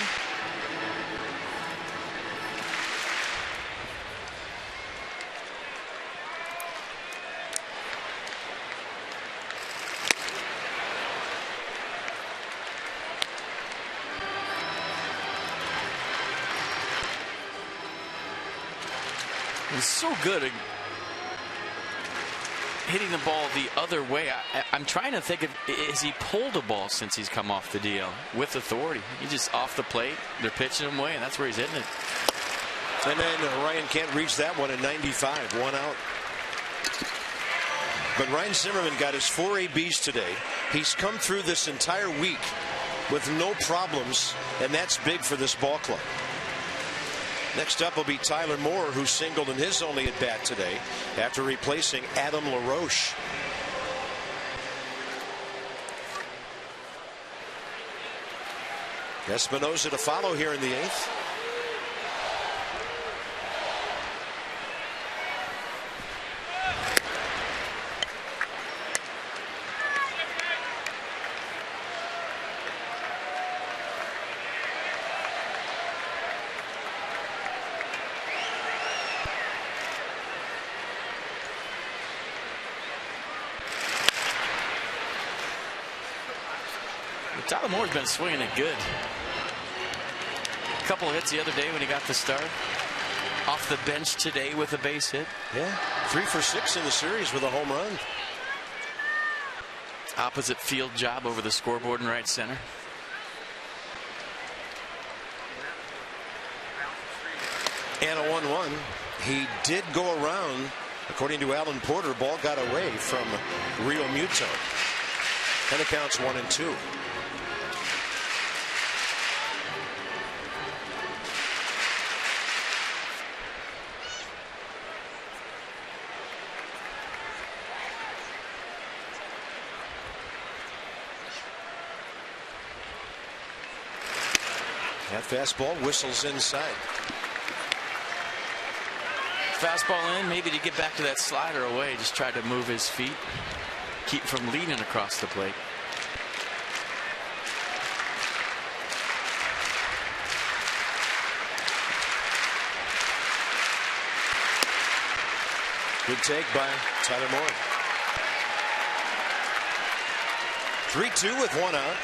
He's so good at hitting the ball the other way. I'm trying to think of, has he pulled a ball since he's come off the DL with authority? He's just off the plate. They're pitching him away, and that's where he's hitting it. And then Ryan can't reach that one at 95, 1 out. But Ryan Zimmerman got his 4 ABs today. He's come through this entire week with no problems, and that's big for this ball club. Next up will be Tyler Moore, who singled in his only at bat today after replacing Adam LaRoche. Espinosa to follow here in the 8th. Tyler Moore's been swinging it good. A couple of hits the other day when he got the start. Off the bench today with a base hit. Yeah, 3 for 6 in the series with a home run. Opposite field job over the scoreboard in right center. And a 1-1. He did go around. According to Alan Porter, ball got away from Rio Muto. And the count's 1-2. That fastball whistles inside. Fastball in, maybe to get back to that slider away. Just tried to move his feet, keep from leaning across the plate. Good take by Tyler Moore. 3-2 with 1 out.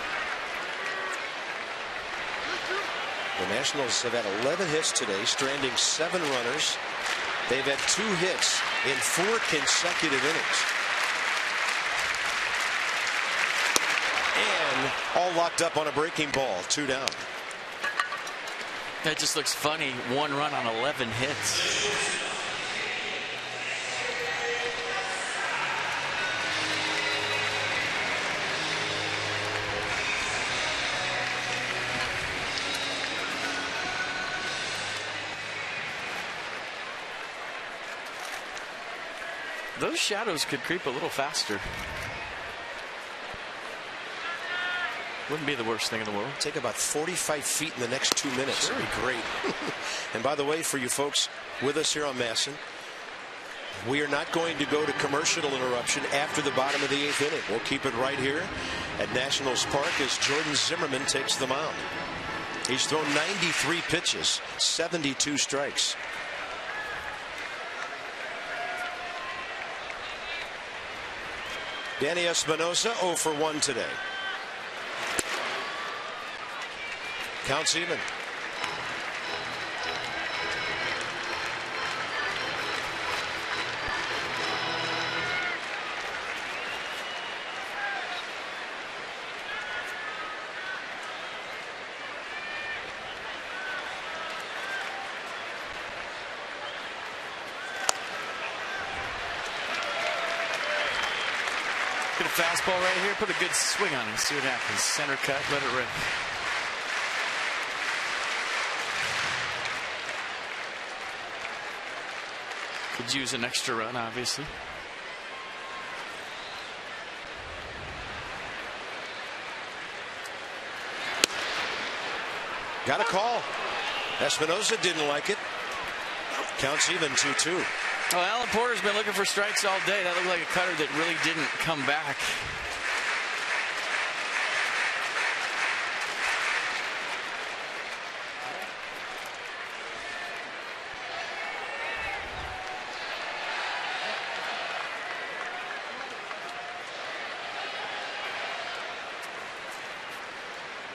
The Nationals have had 11 hits today, stranding 7 runners. They've had 2 hits in 4 consecutive innings. And all locked up on a breaking ball, 2 down. That just looks funny. 1 run on 11 hits. Those shadows could creep a little faster. Wouldn't be the worst thing in the world. Take about 45 feet in the next 2 minutes. Sure. That'd be great. And by the way, for you folks with us here on Masson, we are not going to go to commercial interruption after the bottom of the 8th inning. We'll keep it right here at Nationals Park as Jordan Zimmerman takes the mound. He's thrown 93 pitches, 72 strikes. Danny Espinosa 0 for 1 today. Count's even. Get a fastball right here. Put a good swing on it. See what happens. Center cut. Let it rip. Could use an extra run, obviously. Got a call. Espinosa didn't like it. Counts even 2-2. Well, Alan Porter's been looking for strikes all day. That looked like a cutter that really didn't come back.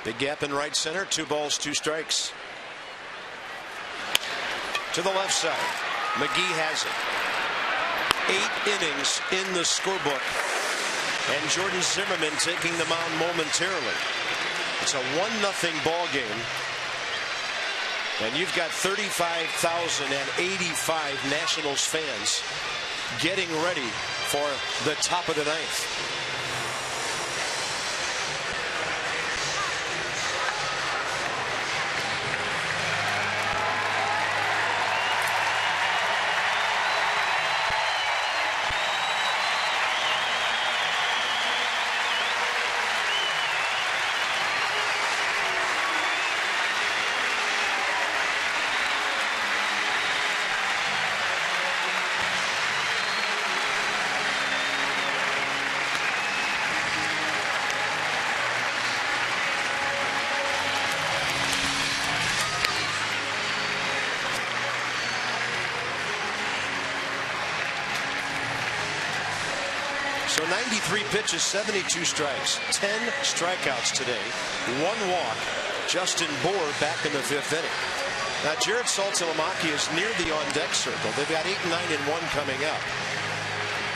Big gap in right center. 2 balls, 2 strikes. To the left side. McGee has it. 8 innings in the scorebook. And Jordan Zimmerman taking the mound momentarily. It's a 1-0 ball game. And you've got 35,085 Nationals fans getting ready for the top of the 9th. So 93 pitches, 72 strikes, 10 strikeouts today, 1 walk. Justin Bour back in the 5th inning. Now Jared Saltalamacchia is near the on-deck circle. They've got 8, 9, and 1 coming up.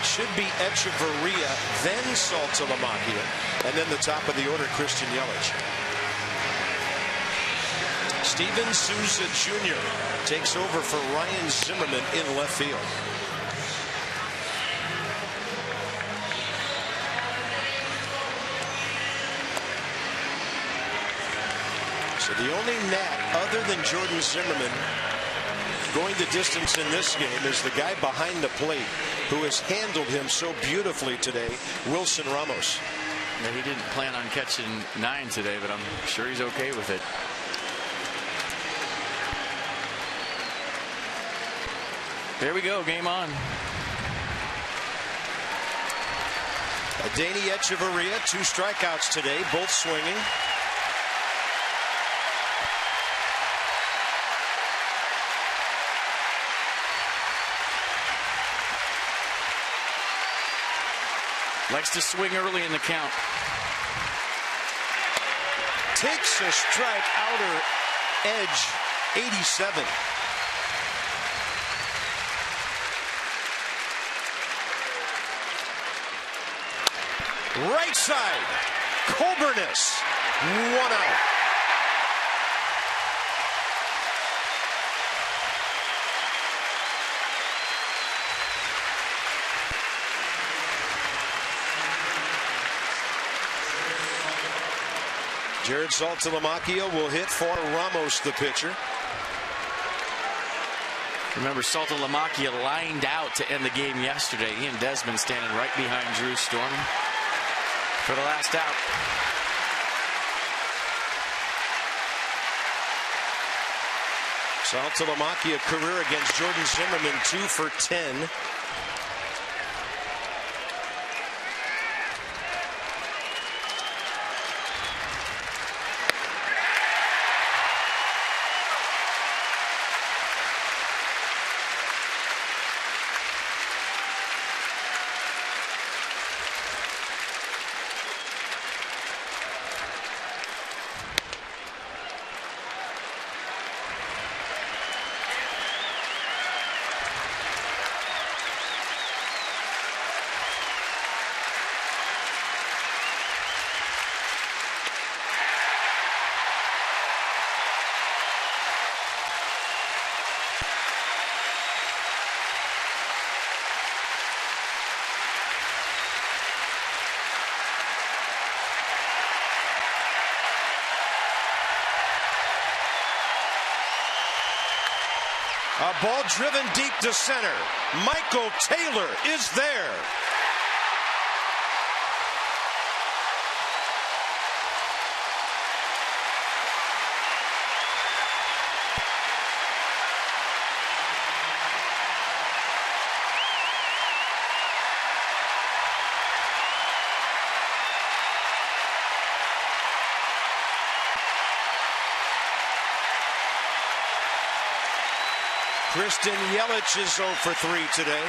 Should be Echeverria, then Saltalamacchia, and then the top of the order, Christian Yelich. Steven Souza Jr. takes over for Ryan Zimmerman in left field. So the only Nat other than Jordan Zimmerman going the distance in this game is the guy behind the plate who has handled him so beautifully today, Wilson Ramos. Yeah, he didn't plan on catching 9 today, but I'm sure he's okay with it. There we go, game on. Adeiny Echeverria, 2 strikeouts today, both swinging. Likes to swing early in the count. Takes a strike, outer edge, 87. Right side, Colburnus, 1 out. Jared Saltalamacchia will hit for Ramos, the pitcher. Remember, Saltalamacchia lined out to end the game yesterday. He and Desmond standing right behind Drew Storm for the last out. Saltalamacchia career against Jordan Zimmerman, 2 for 10. A ball driven deep to center. Michael Taylor is there. Kristen Yelich is 0 for 3 today.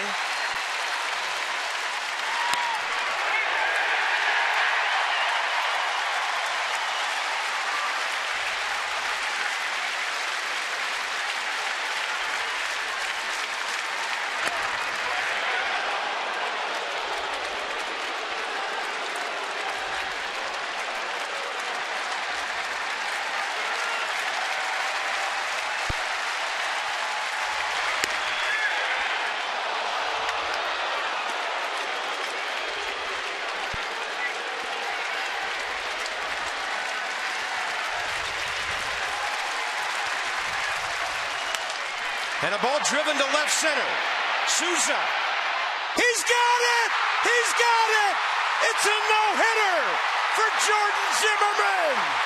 And a ball driven to left center. Souza. He's got it! He's got it! It's a no-hitter for Jordan Zimmerman!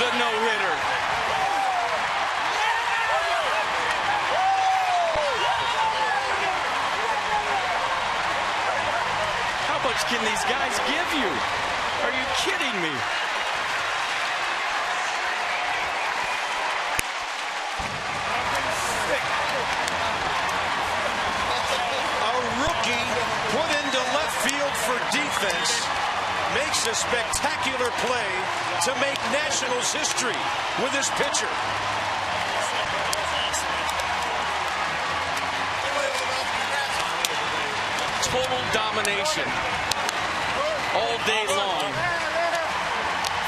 The no-hitter. How much can these guys give you? Are you kidding me? A rookie put into left field for defense makes a spectacular play to make Nationals history with his pitcher. Total domination all day long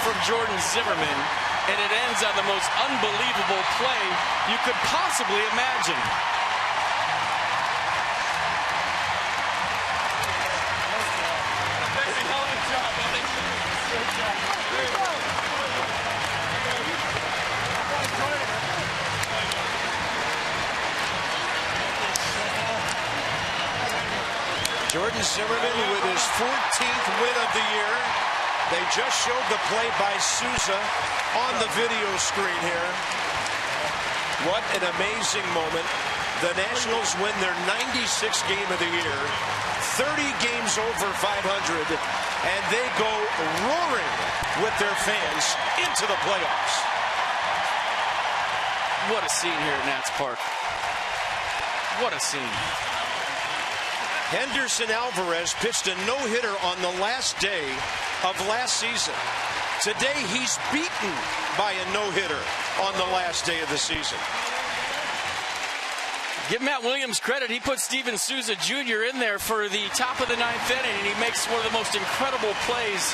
from Jordan Zimmerman, and it ends on the most unbelievable play you could possibly imagine. Jordan Zimmerman with his 14th win of the year. They just showed the play by Souza on the video screen here. What an amazing moment. The Nationals win their 96th game of the year, 30 games over 500, and they go roaring with their fans into the playoffs. What a scene here at Nats Park. What a scene. Henderson Alvarez pitched a no-hitter on the last day of last season. Today he's beaten by a no-hitter on the last day of the season. Give Matt Williams credit. He put Steven Souza Jr. in there for the top of the ninth inning, and he makes one of the most incredible plays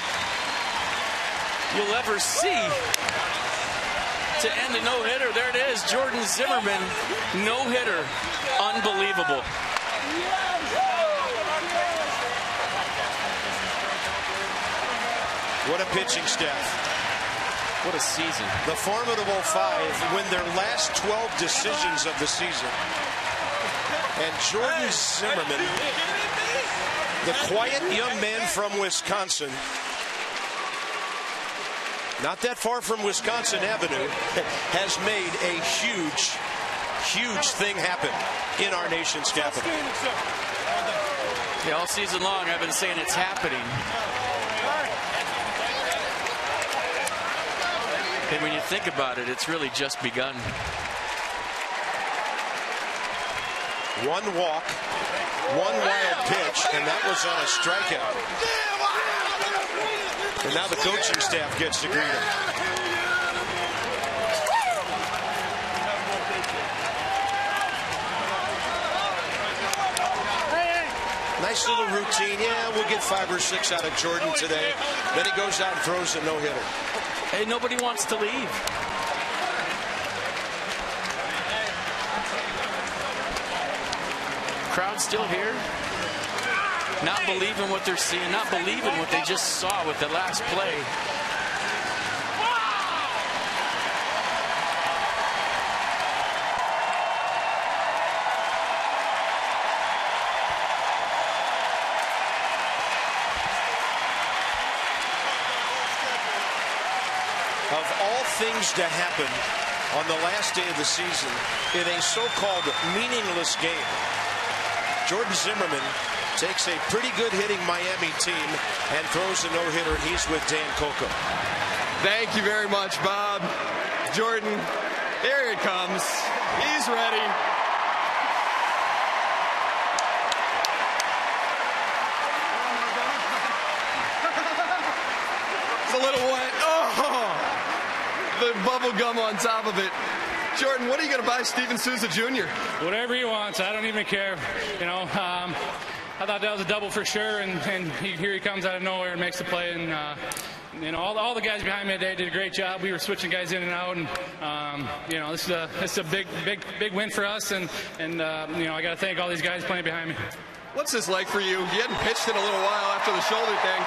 you'll ever see to end a no-hitter. There it is, Jordan Zimmerman, no-hitter. Unbelievable. What a pitching staff. What a season. The formidable five win their last 12 decisions of the season. And Jordan Zimmerman, the quiet young man from Wisconsin, not that far from Wisconsin Avenue, has made a huge, huge thing happen in our nation's capital. Yeah, all season long I've been saying it's happening. And when you think about it, it's really just begun. One walk, one wild pitch, and that was on a strikeout. And now the coaching staff gets to greet him. Nice little routine. Yeah, we'll get 5 or 6 out of Jordan today. Then he goes out and throws a no-hitter. Hey, nobody wants to leave. Crowd still here. Not believing what they're seeing, not believing what they just saw with the last play. Of all things to happen on the last day of the season in a so-called meaningless game, Jordan Zimmerman takes a pretty good hitting Miami team and throws a no-hitter. He's with Dan Coco. Thank you very much, Bob. Jordan, here it comes. He's ready. It's a little wet. Oh, the bubble gum on top of it. Jordan, what are you going to buy Steven Souza Jr.? Whatever he wants. I don't even care. You know, I thought that was a double for sure, and here he comes out of nowhere and makes the play. And you know, all the guys behind me today did a great job. We were switching guys in and out, and you know, this is a big win for us. And you know, I got to thank all these guys playing behind me. What's this like for you? You hadn't pitched in a little while after the shoulder thing.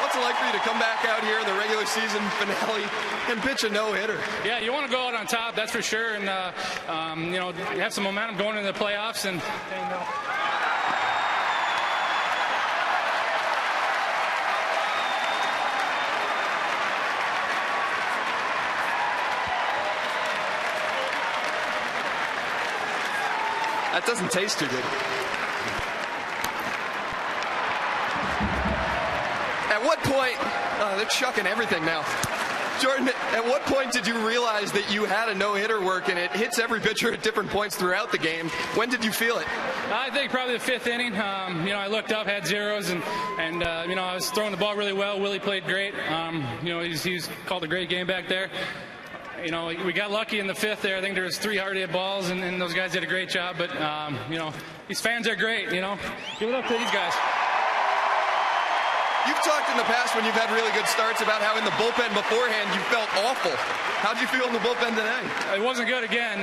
What's it like for you to come back out here in the regular season finale and pitch a no-hitter? Yeah, you want to go out on top, that's for sure, and you know, have some momentum going into the playoffs. And that doesn't taste too good. At what point, they're chucking everything now. Jordan, at what point did you realize that you had a no-hitter working? It hits every pitcher at different points throughout the game. When did you feel it? I think probably the 5th inning. You know, I looked up, had zeros, and you know, I was throwing the ball really well. Willie played great. You know, he's called a great game back there. You know, we got lucky in the 5th there. I think there was 3 hard hit balls, and those guys did a great job. But you know, these fans are great. You know, give it up to these guys. You've talked in the past when you've had really good starts about how in the bullpen beforehand you felt awful. How'd you feel in the bullpen today? It wasn't good again.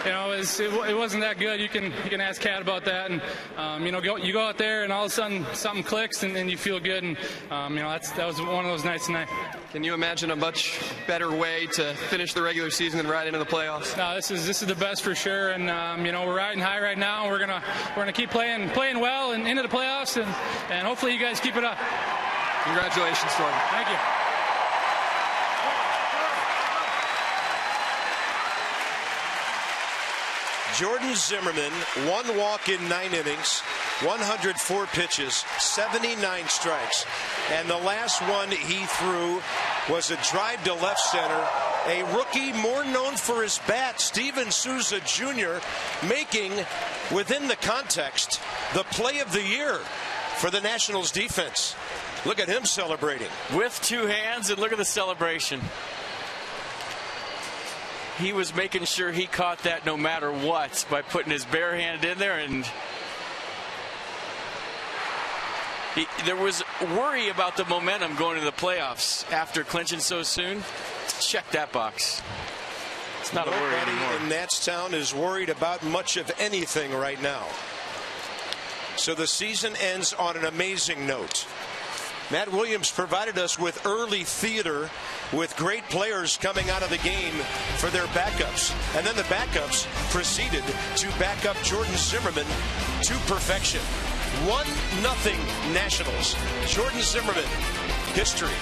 You know, it wasn't that good. You can ask Cat about that. And you know, you go out there and all of a sudden something clicks and you feel good. And you know, that was one of those nights tonight. Can you imagine a much better way to finish the regular season and ride into the playoffs? No, this is the best for sure. And you know, we're riding high right now. And we're gonna keep playing well and into the playoffs. And hopefully you guys keep it up. Congratulations, Jordan. Thank you. Jordan Zimmerman, 1 walk in 9 innings, 104 pitches, 79 strikes. And the last one he threw was a drive to left center. A rookie more known for his bat, Steven Souza Jr., making, within the context, the play of the year for the Nationals defense. Look at him celebrating. With 2 hands, and look at the celebration. He was making sure he caught that no matter what by putting his bare hand in there, and there was worry about the momentum going to the playoffs after clinching so soon. Check that box. It's not a worry anymore. Nobody in Nats Town is worried about much of anything right now. So the season ends on an amazing note. Matt Williams provided us with early theater with great players coming out of the game for their backups. And then the backups proceeded to back up Jordan Zimmerman to perfection. 1-0 Nationals. Jordan Zimmerman, history.